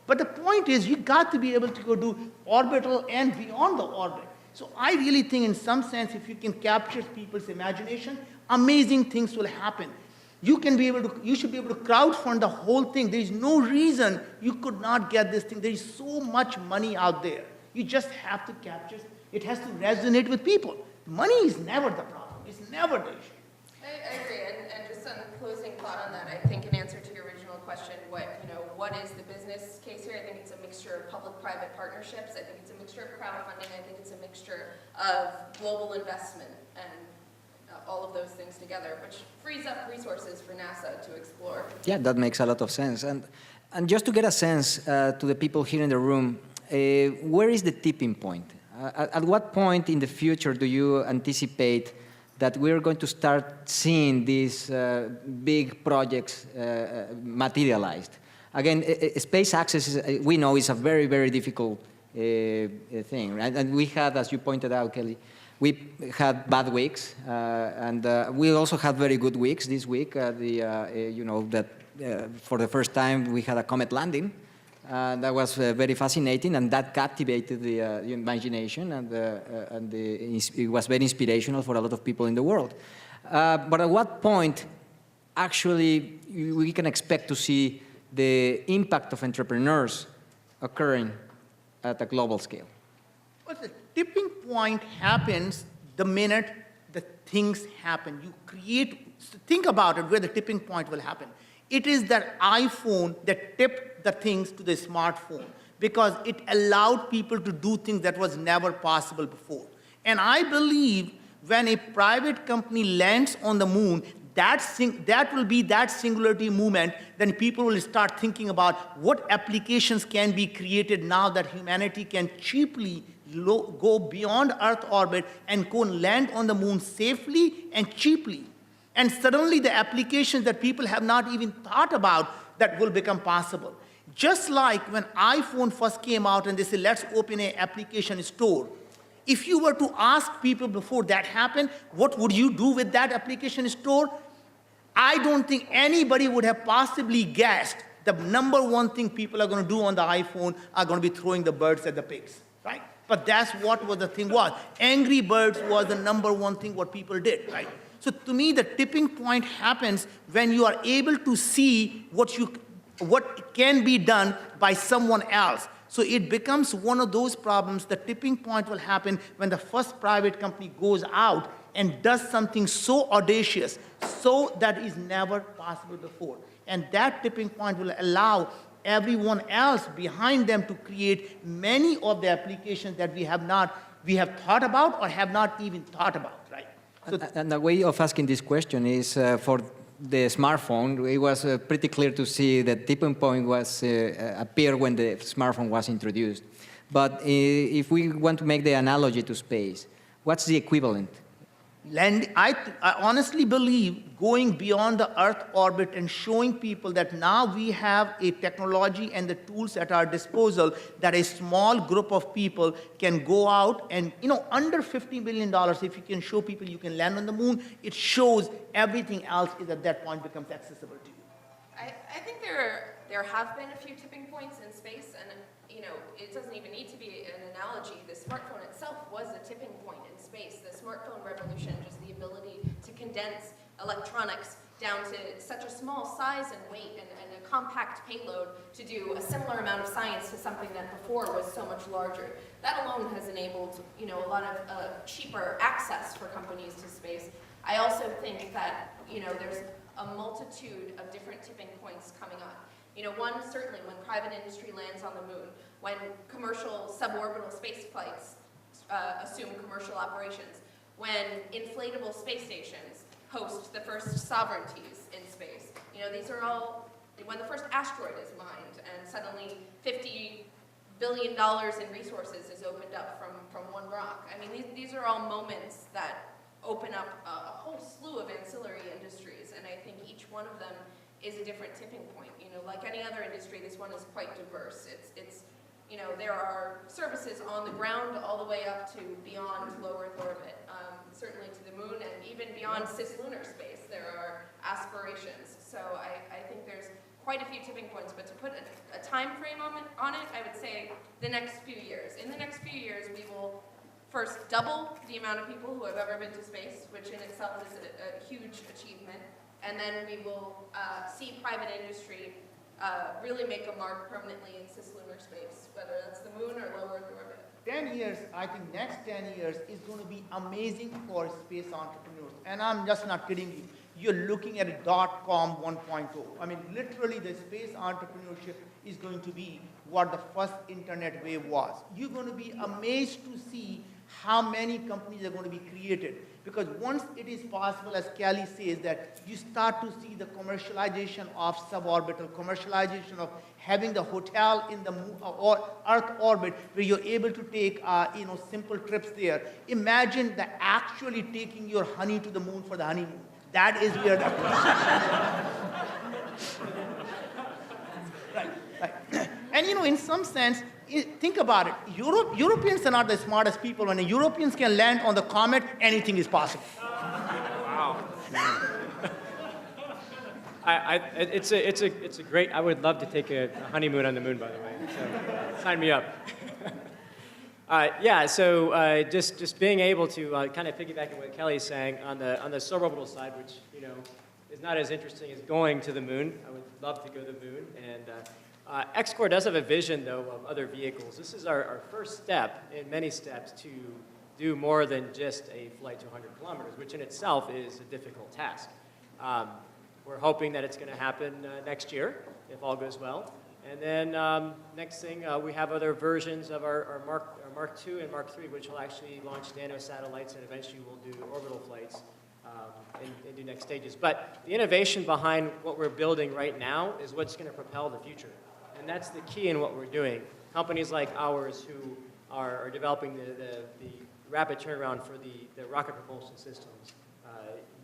Speaker 5: But the point is, you got to be able to go do orbital and beyond the orbit. So I really think, in some sense, if you can capture people's imagination, amazing things will happen. You should be able to crowdfund the whole thing. There is no reason you could not get this thing. There is so much money out there. You just have to capture it. It has to resonate with people. Money is never the problem. It's never the issue.
Speaker 4: I agree, and just some closing thought on that. I think in answer to your original question, what is the business case here? I think it's a mixture of public-private partnerships. I think it's a mixture of crowdfunding. I think it's a mixture of global investment and all of those things together, which frees up resources for NASA to explore.
Speaker 2: Yeah, that makes a lot of sense. And just to get a sense to the people here in the room, where is the tipping point? At what point in the future do you anticipate that we're going to start seeing these big projects materialized? Again, space access, we know, is a very, very difficult thing, right? And we had, as you pointed out, Kelly, We had bad weeks, and we also had very good weeks this week. For the first time, we had a comet landing. That was very fascinating, and that captivated the imagination, and it was very inspirational for a lot of people in the world. But at what point, actually, we can expect to see the impact of entrepreneurs occurring at a global scale?
Speaker 5: Well, the tipping point happens the minute the things happen. You create, think about it, where the tipping point will happen. It is that iPhone that tipped the things to the smartphone because it allowed people to do things that was never possible before. And I believe when a private company lands on the moon, that will be that singularity moment, then people will start thinking about what applications can be created now that humanity can cheaply go beyond Earth orbit and go and land on the moon safely and cheaply. And suddenly the applications that people have not even thought about that will become possible. Just like when iPhone first came out and they said, let's open an application store. If you were to ask people before that happened, what would you do with that application store? I don't think anybody would have possibly guessed the number one thing people are going to do on the iPhone are going to be throwing the birds at the pigs, right? But that's what the thing was. Angry Birds was the number one thing what people did, right? So to me, the tipping point happens when you are able to see what can be done by someone else. So it becomes one of those problems. The tipping point will happen when the first private company goes out and does something so audacious, so that is never possible before. And that tipping point will allow everyone else behind them to create many of the applications that we have thought about or have not even thought about, right? So
Speaker 2: and the way of asking this question is for the smartphone. It was pretty clear to see that tipping point was appeared when the smartphone was introduced. But if we want to make the analogy to space, what's the equivalent?
Speaker 5: I honestly believe going beyond the Earth orbit and showing people that now we have a technology and the tools at our disposal that a small group of people can go out and, under $50 billion, if you can show people you can land on the moon, it shows everything else is at that point becomes accessible to you.
Speaker 4: I think there have been a few tipping points in space, and it doesn't even need to be an analogy. The smartphone itself was a tipping point in space. The smartphone revolution, just the ability to condense electronics down to such a small size and weight and a compact payload to do a similar amount of science to something that before was so much larger. That alone has enabled, a lot of cheaper access for companies to space. I also think that, there's a multitude of different tipping points coming up. One, certainly when private industry lands on the moon, when commercial suborbital space flights assume commercial operations, when inflatable space stations host the first sovereignties in space. These are all, when the first asteroid is mined and suddenly $50 billion in resources is opened up from one rock. I mean, these are all moments that open up a whole slew of ancillary industries, and I think each one of them is a different tipping point. Like any other industry, this one is quite diverse. There are services on the ground all the way up to beyond low Earth orbit, certainly to the moon, and even beyond cislunar space, there are aspirations. So I think there's quite a few tipping points, but to put a time frame on it, I would say the next few years. In the next few years, we will first double the amount of people who have ever been to space, which in itself is a huge achievement. And then we will see private industry really make a mark permanently in cislunar space, whether that's the moon or low Earth orbit.
Speaker 5: 10 years, I think next 10 years is going to be amazing for space entrepreneurs. And I'm just not kidding you. You're looking at a .com 1.0. I mean, literally the space entrepreneurship is going to be what the first internet wave was. You're going to be amazed to see how many companies are going to be created. Because once it is possible, as Kelly says, that you start to see the commercialization of suborbital, commercialization of having the hotel in the or Earth orbit where you're able to take simple trips there. Imagine the actually taking your honey to the moon for the honeymoon. That is where the right. And in some sense, think about it. Europeans are not the smartest people. When the Europeans can land on the comet, anything is possible.
Speaker 3: It's a great. I would love to take a honeymoon on the moon, by the way. So sign me up. Yeah. So just being able to kind of piggyback on what Kelly's saying on the suborbital side, which is not as interesting as going to the moon. I would love to go to the moon. And X-Corps does have a vision, though, of other vehicles. This is our first step in many steps to do more than just a flight to 100 kilometers, which in itself is a difficult task. We're hoping that it's going to happen next year, if all goes well. And then next thing, we have other versions of our Mark II and Mark III, which will actually launch nano satellites, and eventually we'll do orbital flights and do next stages. But the innovation behind what we're building right now is what's going to propel the future. And that's the key in what we're doing. Companies like ours who are developing the rapid turnaround for the rocket propulsion systems,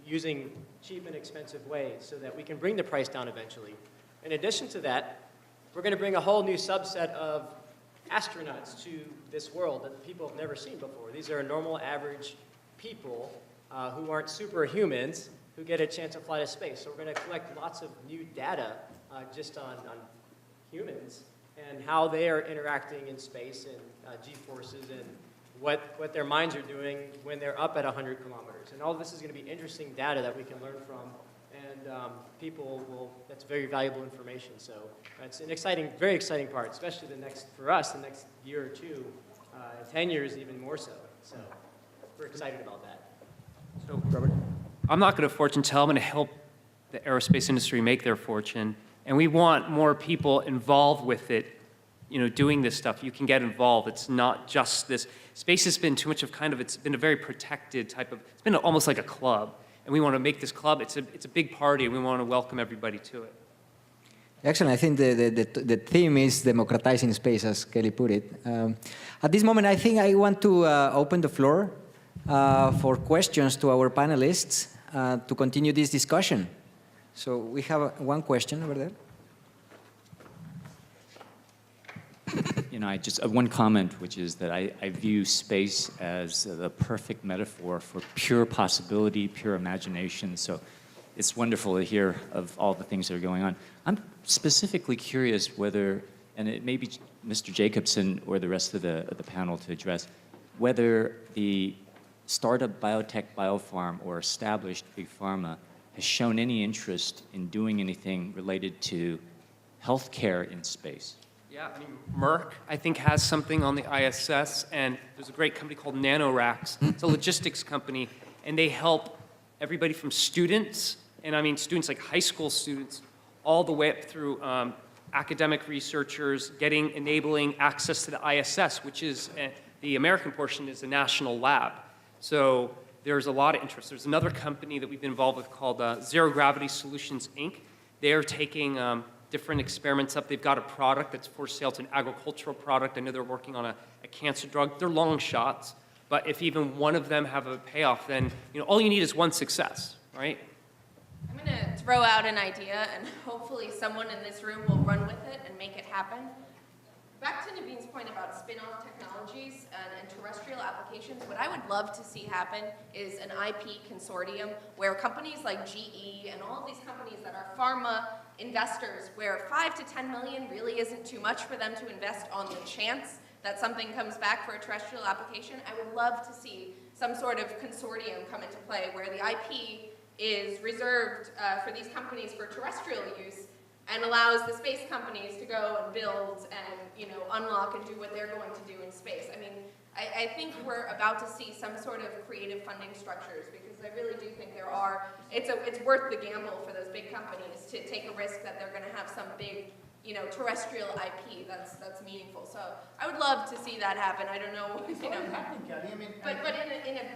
Speaker 3: using cheap and expensive ways so that we can bring the price down eventually. In addition to that, we're going to bring a whole new subset of astronauts to this world that people have never seen before. These are normal, average people who aren't superhumans who get a chance to fly to space. So we're going to collect lots of new data just on humans and how they are interacting in space and G-forces and what their minds are doing when they're up at 100 kilometers. And all this is going to be interesting data that we can learn from, and that's very valuable information. So it's an exciting, very exciting part, especially for us, the next year or two, 10 years even more so. So we're excited about that.
Speaker 7: So, Robert, I'm not going to fortune tell. I'm going to help the aerospace industry make their fortune. And we want more people involved with it, doing this stuff. You can get involved. It's not just this. Space has been too much of it's been a very protected type of, it's been almost like a club. And we want to make this club, it's a big party, and we want to welcome everybody to it.
Speaker 2: Excellent. I think the theme is democratizing space, as Kelly put it. At this moment, I think I want to open the floor for questions to our panelists to continue this discussion. So we have one question over there.
Speaker 8: I just one comment, which is that I view space as the perfect metaphor for pure possibility, pure imagination. So it's wonderful to hear of all the things that are going on. I'm specifically curious whether, and it may be Mr. Jacobson or the rest of the panel to address, whether the startup biotech biopharm or established big pharma has shown any interest in doing anything related to healthcare in space.
Speaker 7: Yeah, Merck, I think, has something on the ISS, and there's a great company called NanoRacks. It's a logistics company, and they help everybody from students, and students like high school students, all the way up through academic researchers, enabling access to the ISS, which is, the American portion is a national lab. So there's a lot of interest. There's another company that we've been involved with called Zero Gravity Solutions, Inc. They're taking different experiments up. They've got a product that's for sale. It's an agricultural product. I know they're working on a cancer drug. They're long shots, but if even one of them have a payoff, then all you need is one success, right?
Speaker 4: I'm going to throw out an idea, and hopefully someone in this room will run with it and make it happen. Back to Naveen's point about spin-off technologies and terrestrial applications, what I would love to see happen is an IP consortium where companies like GE and all of these companies that are pharma investors, where 5 to 10 million really isn't too much for them to invest on the chance that something comes back for a terrestrial application. I would love to see some sort of consortium come into play where the IP is reserved for these companies for terrestrial use and allows the space companies to go and build and unlock and do what they're going to do in space. I think we're about to see some sort of creative funding structures because I really do think it's worth the gamble for those big companies to take a risk that they're going to have some big terrestrial IP that's meaningful. So I would love to see that happen. I don't know, but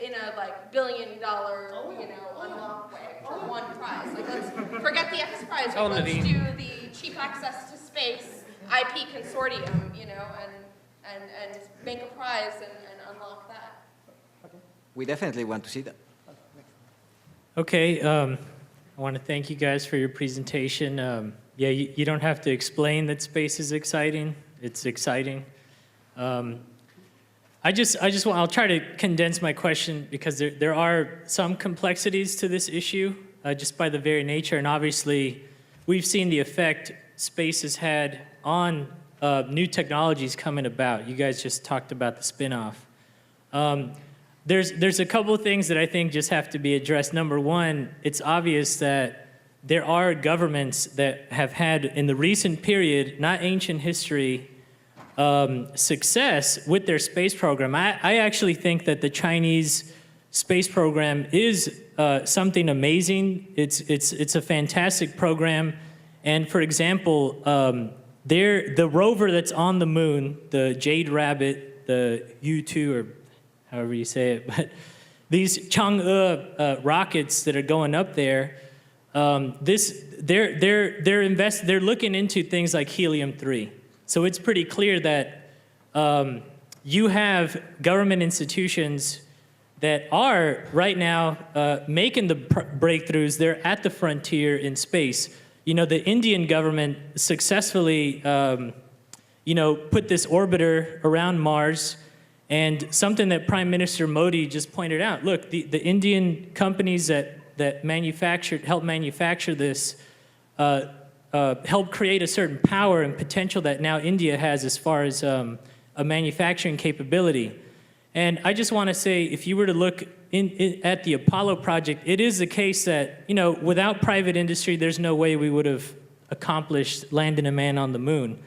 Speaker 4: in a like $1 billion unlock way for one prize. Like let's forget the X Prize. Let's do the cheap access to space IP consortium, and make a prize and unlock that.
Speaker 2: We definitely want to see that.
Speaker 9: Okay, I want to thank you guys for your presentation. Yeah, you don't have to explain that space is exciting. It's exciting. I'll try to condense my question because there are some complexities to this issue just by the very nature. And obviously, we've seen the effect space has had on new technologies coming about. You guys just talked about the spin-off. There's a couple of things that I think just have to be addressed. Number one, it's obvious that there are governments that have had, in the recent period, not ancient history, success with their space program. I actually think that the Chinese space program is something amazing. It's a fantastic program. And for example, the rover that's on the moon, the Jade Rabbit, the U-2, or however you say it, but these Chang'e rockets that are going up there, they're looking into things like helium-3. So it's pretty clear that you have government institutions that are right now making the breakthroughs. They're at the frontier in space. You know, the Indian government successfully, put this orbiter around Mars, and something that Prime Minister Modi just pointed out. Look, the Indian companies that helped manufacture this, help create a certain power and potential that now India has as far as a manufacturing capability. And I just want to say, if you were to look at the Apollo project, it is the case that, without private industry, there's no way we would have accomplished landing a man on the moon.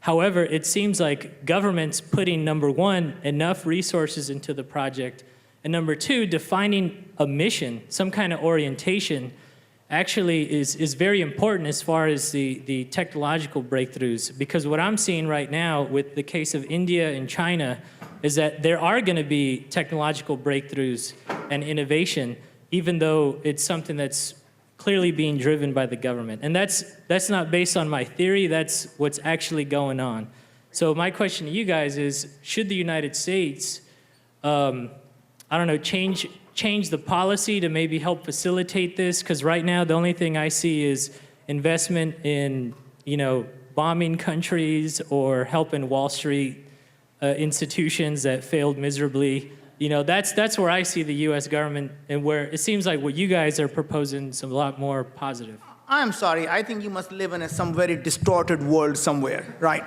Speaker 9: However, it seems like governments putting, number one, enough resources into the project, and number two, defining a mission, some kind of orientation, actually is very important as far as the technological breakthroughs. Because what I'm seeing right now with the case of India and China is that there are going to be technological breakthroughs and innovation, even though it's something that's clearly being driven by the government. And that's not based on my theory, that's what's actually going on. So my question to you guys is, should the United States, change the policy to maybe help facilitate this? Because right now, the only thing I see is investment in, bombing countries or helping Wall Street institutions that failed miserably. That's where I see the U.S. government, and where it seems like what you guys are proposing is a lot more positive.
Speaker 5: I'm sorry, I think you must live in some very distorted world somewhere, right?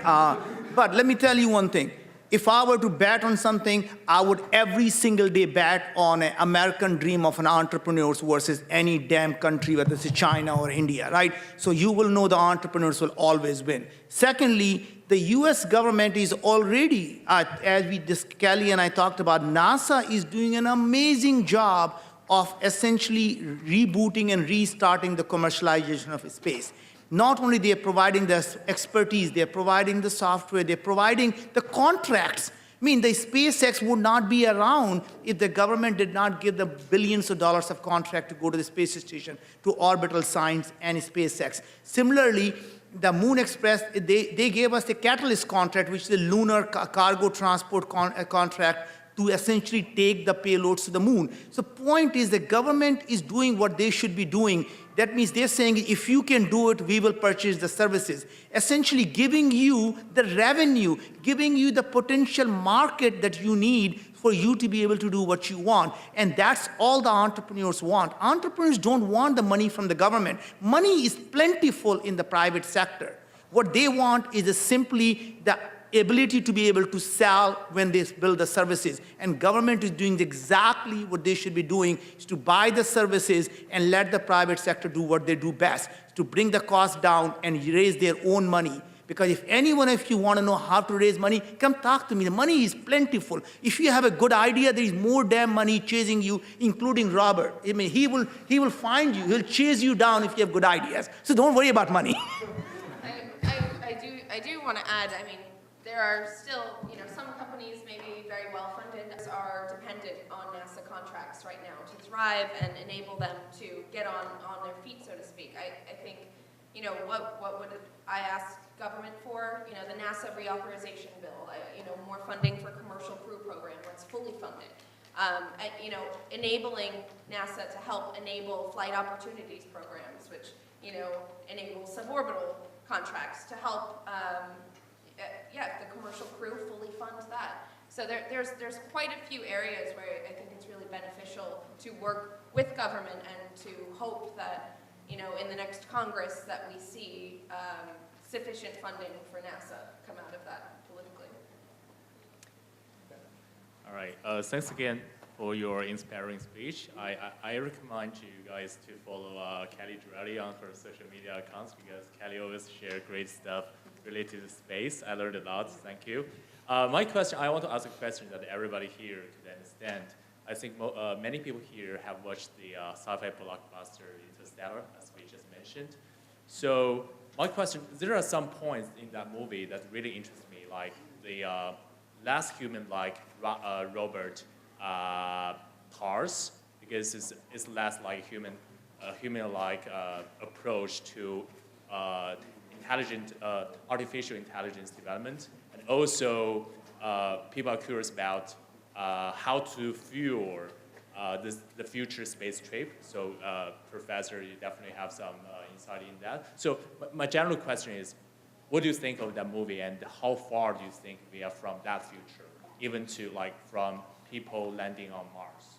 Speaker 5: But let me tell you one thing. If I were to bet on something, I would every single day bet on an American dream of an entrepreneur versus any damn country, whether it's China or India, right? So you will know the entrepreneurs will always win. Secondly, the US government is already, as Kelly and I talked about, NASA is doing an amazing job of essentially rebooting and restarting the commercialization of space. Not only they're providing the expertise, they're providing the software, they're providing the contracts. I mean, the SpaceX would not be around if the government did not give the billions of dollars of contract to go to the space station, to Orbital Science and SpaceX. Similarly, the Moon Express, they gave us the Catalyst contract, which is the lunar cargo transport contract, to essentially take the payloads to the moon. So point is the government is doing what they should be doing. That means they're saying, if you can do it, we will purchase the services. Essentially giving you the revenue, giving you the potential market that you need for you to be able to do what you want. And that's all the entrepreneurs want. Entrepreneurs don't want the money from the government. Money is plentiful in the private sector. What they want is simply the ability to be able to sell when they build the services. And government is doing exactly what they should be doing, is to buy the services and let the private sector do what they do best, to bring the cost down and raise their own money. Because if anyone, if you want to know how to raise money, come talk to me. The money is plentiful. If you have a good idea, there is more damn money chasing you, including Robert. I mean, he will find you. He'll chase you down if you have good ideas. So don't worry about money.
Speaker 4: I do want to add, there are still, some companies may be very well funded, are dependent on NASA contracts right now to thrive and enable them to get on their feet, so to speak. I think, what would I ask government for? The NASA reauthorization bill, more funding for commercial crew program where it's fully funded. Enabling NASA to help enable flight opportunities programs, which, enable suborbital contracts to help the commercial crew fully fund that. So there's quite a few areas where I think it's really beneficial to work with government and to hope that, in the next Congress that we see sufficient funding for NASA come out of that politically.
Speaker 1: All right. Thanks again for your inspiring speech. I recommend you guys to follow Kelly Girardi on her social media accounts because Kelly always shares great stuff related to space. I learned a lot. Thank you. I want to ask a question that everybody here could understand. I think many people here have watched the sci-fi blockbuster Interstellar, as we just mentioned. So my question, there are some points in that movie that really interest me, like the last human-like robot TARS, because it's less like human-like approach to artificial intelligence development. And also, people are curious about how to fuel the future space trip. So, Professor, you definitely have some insight in that. So, my general question is, what do you think of that movie, and how far do you think we are from that future, even to from people landing on Mars?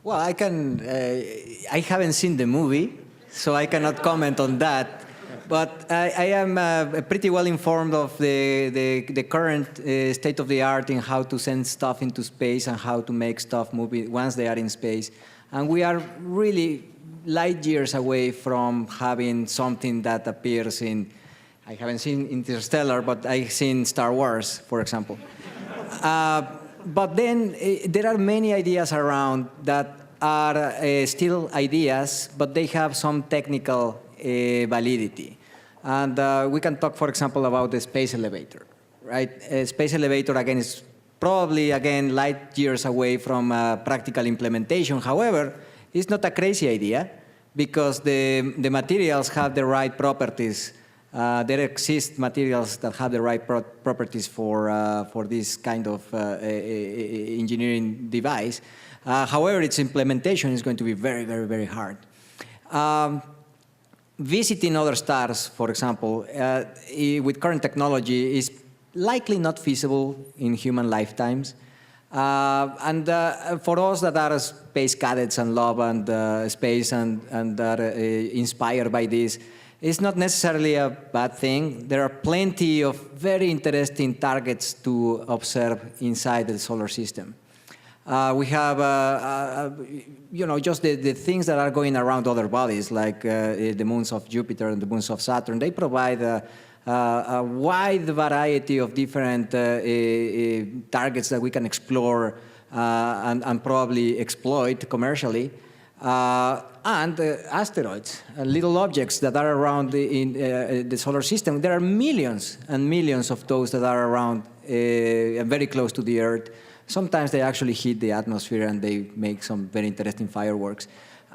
Speaker 2: Well, I haven't seen the movie, so I cannot comment on that. But I am pretty well informed of the current state of the art in how to send stuff into space and how to make stuff move once they are in space. And we are really light years away from having something that appears in, I haven't seen Interstellar, but I've seen Star Wars, for example. But then there are many ideas around that are still ideas, but they have some technical validity. And we can talk, for example, about the space elevator, right? A space elevator, again, is probably, again, light years away from practical implementation. However, it's not a crazy idea because the materials have the right properties. There exist materials that have the right properties for this kind of engineering device. However, its implementation is going to be very, very, very hard. Visiting other stars, for example, with current technology is likely not feasible in human lifetimes. And for us that are space cadets and love and space and are inspired by this, it's not necessarily a bad thing. There are plenty of very interesting targets to observe inside the solar system. We have, just the things that are going around other bodies, like the moons of Jupiter and the moons of Saturn. They provide a wide variety of different targets that we can explore and probably exploit commercially. And asteroids, little objects that are around in the solar system. There are millions and millions of those that are around very close to the Earth. Sometimes they actually hit the atmosphere and they make some very interesting fireworks.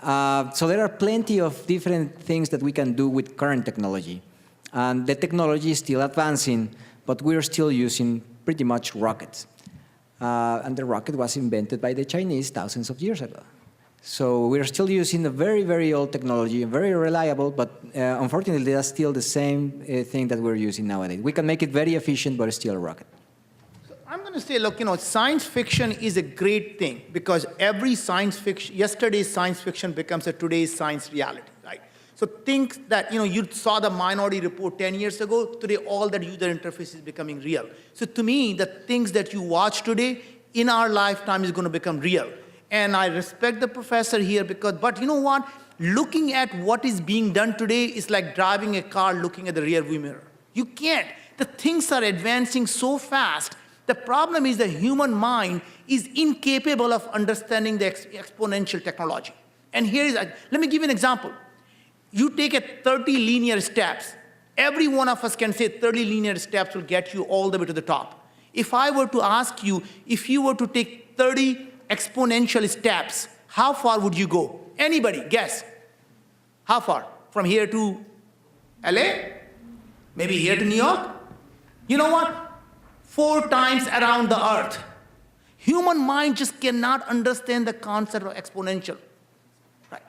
Speaker 2: So there are plenty of different things that we can do with current technology. And the technology is still advancing, but we're still using pretty much rockets. And the rocket was invented by the Chinese thousands of years ago. So we're still using a very, very old technology, very reliable, but unfortunately that's still the same thing that we're using nowadays. We can make it very efficient, but it's still a rocket.
Speaker 5: I'm going to say, look, science fiction is a great thing because every science fiction, yesterday's science fiction becomes a today's science reality, right? So things that, you saw the Minority Report 10 years ago, today all that user interface is becoming real. So to me, the things that you watch today in our lifetime is going to become real. And I respect the professor here but you know what? Looking at what is being done today is like driving a car looking at the rear view mirror. You can't. The things are advancing so fast. The problem is the human mind is incapable of understanding the exponential technology. And let me give you an example. You take 30 linear steps. Every one of us can say 30 linear steps will get you all the way to the top. If I were to ask you, if you were to take 30 exponential steps, how far would you go? Anybody, guess. How far? From here to LA? Maybe here to New York? You know what? 4 times around the earth. Human mind just cannot understand the concept of exponential, right?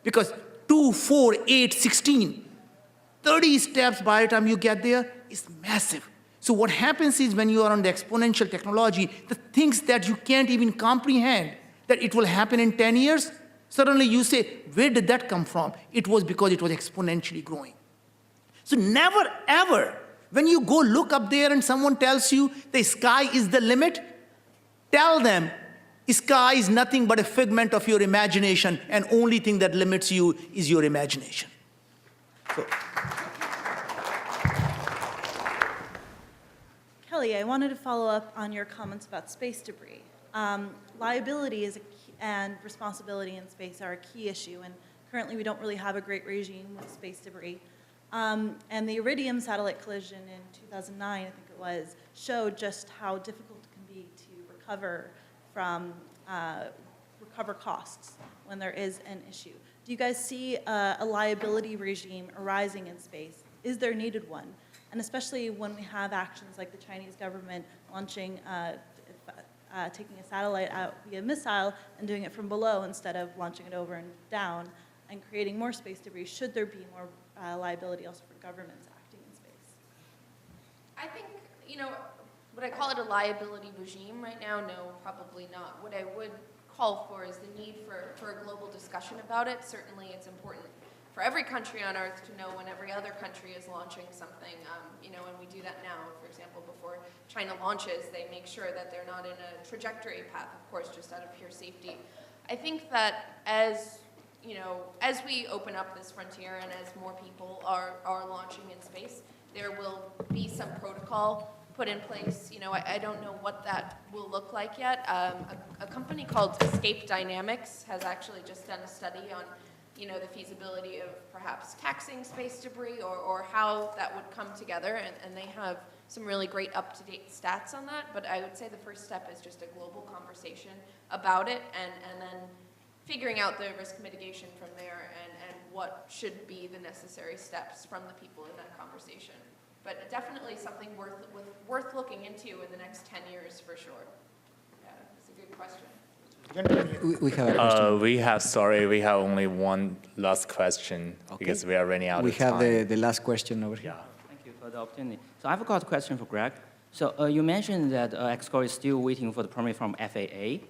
Speaker 5: Because 2, 4, 8, 16, 30 steps by the time you get there is massive. So what happens is when you are on the exponential technology, the things that you can't even comprehend that it will happen in 10 years, suddenly you say, where did that come from? It was because it was exponentially growing. So never, ever, when you go look up there and someone tells you the sky is the limit, tell them sky is nothing but a figment of your imagination, and only thing that limits you is your imagination. So,
Speaker 10: Kelly, I wanted to follow up on your comments about space debris. Liability is and responsibility in space are a key issue, and currently we don't really have a great regime with space debris. And the Iridium satellite collision in 2009, I think it was, showed just how difficult it can be to recover from recover costs when there is an issue. Do you guys see a liability regime arising in space? Is there needed one? And especially when we have actions like the Chinese government launching, taking a satellite out via missile and doing it from below instead of launching it over and down and creating more space debris, should there be more liability also for governments acting in space?
Speaker 4: I think, would I call it a liability regime right now? No, probably not. What I would call for is the need for a global discussion about it. Certainly it's important for every country on Earth to know when every other country is launching something, and we do that now. For example, before China launches, they make sure that they're not in a trajectory path, of course, just out of pure safety. I think that as we open up this frontier and as more people are launching in space, there will be some protocol put in place. I don't know what that will look like yet. A company called Escape Dynamics has actually just done a study on the feasibility of perhaps taxing space debris or how that would come together, and they have some really great up-to-date stats on that. But I would say the first step is just a global conversation about it, and then figuring out the risk mitigation from there and what should be the necessary steps from the people in that conversation. But definitely something worth looking into in the next 10 years for sure. Yeah, that's a good question.
Speaker 2: We have a question.
Speaker 1: We have only one last question because we are running out
Speaker 2: We
Speaker 1: of time.
Speaker 2: have the last question over here.
Speaker 1: Yeah.
Speaker 11: Thank you for the opportunity. So I've got a question for Greg. So you mentioned that Xcode is still waiting for the permit from FAA.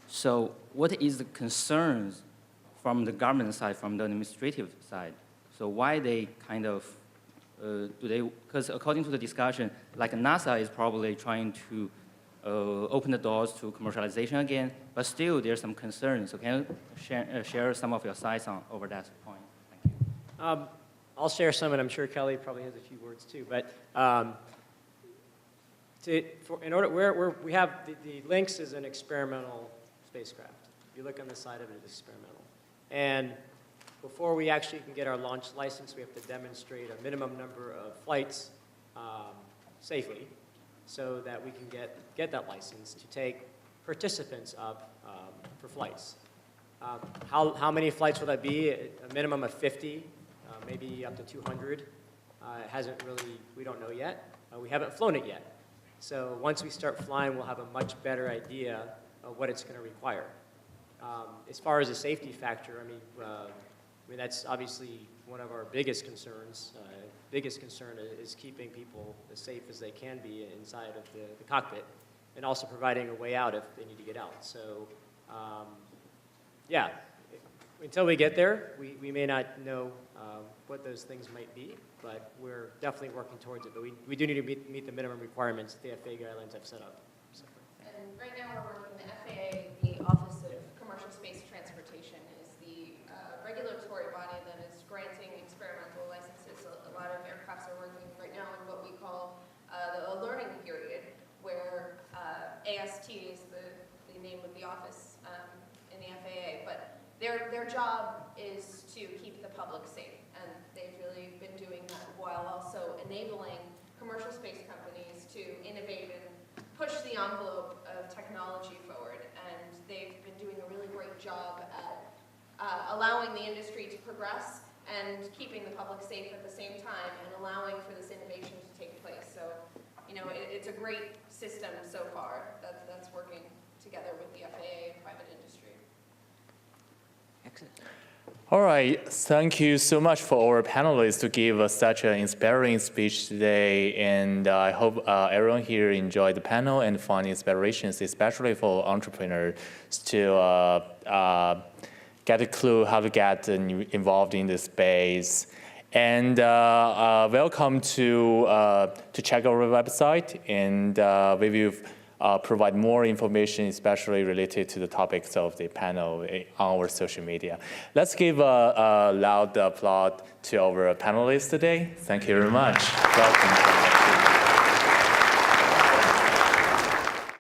Speaker 11: So what is the concerns from the government side, from the administrative side? So why they kind of, because according to the discussion, like NASA is probably trying to open the doors to commercialization again, but still there's some concerns. So can you share some of your sights over that point? Thank you.
Speaker 3: I'll share some, and I'm sure Kelly probably has a few words too. But we have the Lynx is an experimental spacecraft. If you look on the side of it, it's experimental. And before we actually can get our launch license, we have to demonstrate a minimum number of flights safely, so that we can get that license to take participants up for flights. How many flights will that be? A minimum of 50, maybe up to 200. It hasn't really, we don't know yet. We haven't flown it yet. So once we start flying, we'll have a much better idea of what it's going to require. As far as the safety factor, I mean that's obviously one of our biggest concerns. Biggest concern is keeping people as safe as they can be inside of the cockpit, and also providing a way out if they need to get out. So, yeah, until we get there, we may not know what those things might be, but we're definitely working towards it. But we do need to meet the minimum requirements that the FAA guidelines have set up. So.
Speaker 4: And right now we're working, the FAA, the Office of Commercial Space Transportation, is the regulatory body that is granting experimental licenses. A lot of aircrafts are working right now in what we call the learning period, where AST is the name of the office in the FAA, but their job is to keep the public safe, and they've really been doing that while also enabling commercial space companies to innovate and push the envelope of technology forward, and they've been doing a really great job at allowing the industry to progress and keeping the public safe at the same time and allowing for this innovation to take place. So, it's a great system so far that's working together with the FAA and private industry.
Speaker 2: Excellent.
Speaker 1: All right, thank you so much for our panelists to give us such an inspiring speech today. And I hope everyone here enjoyed the panel and found inspirations, especially for entrepreneurs to get a clue how to get involved in this space. And welcome to check our website, and we will provide more information, especially related to the topics of the panel on our social media. Let's give a loud applause to our panelists today. Thank you very much. Welcome.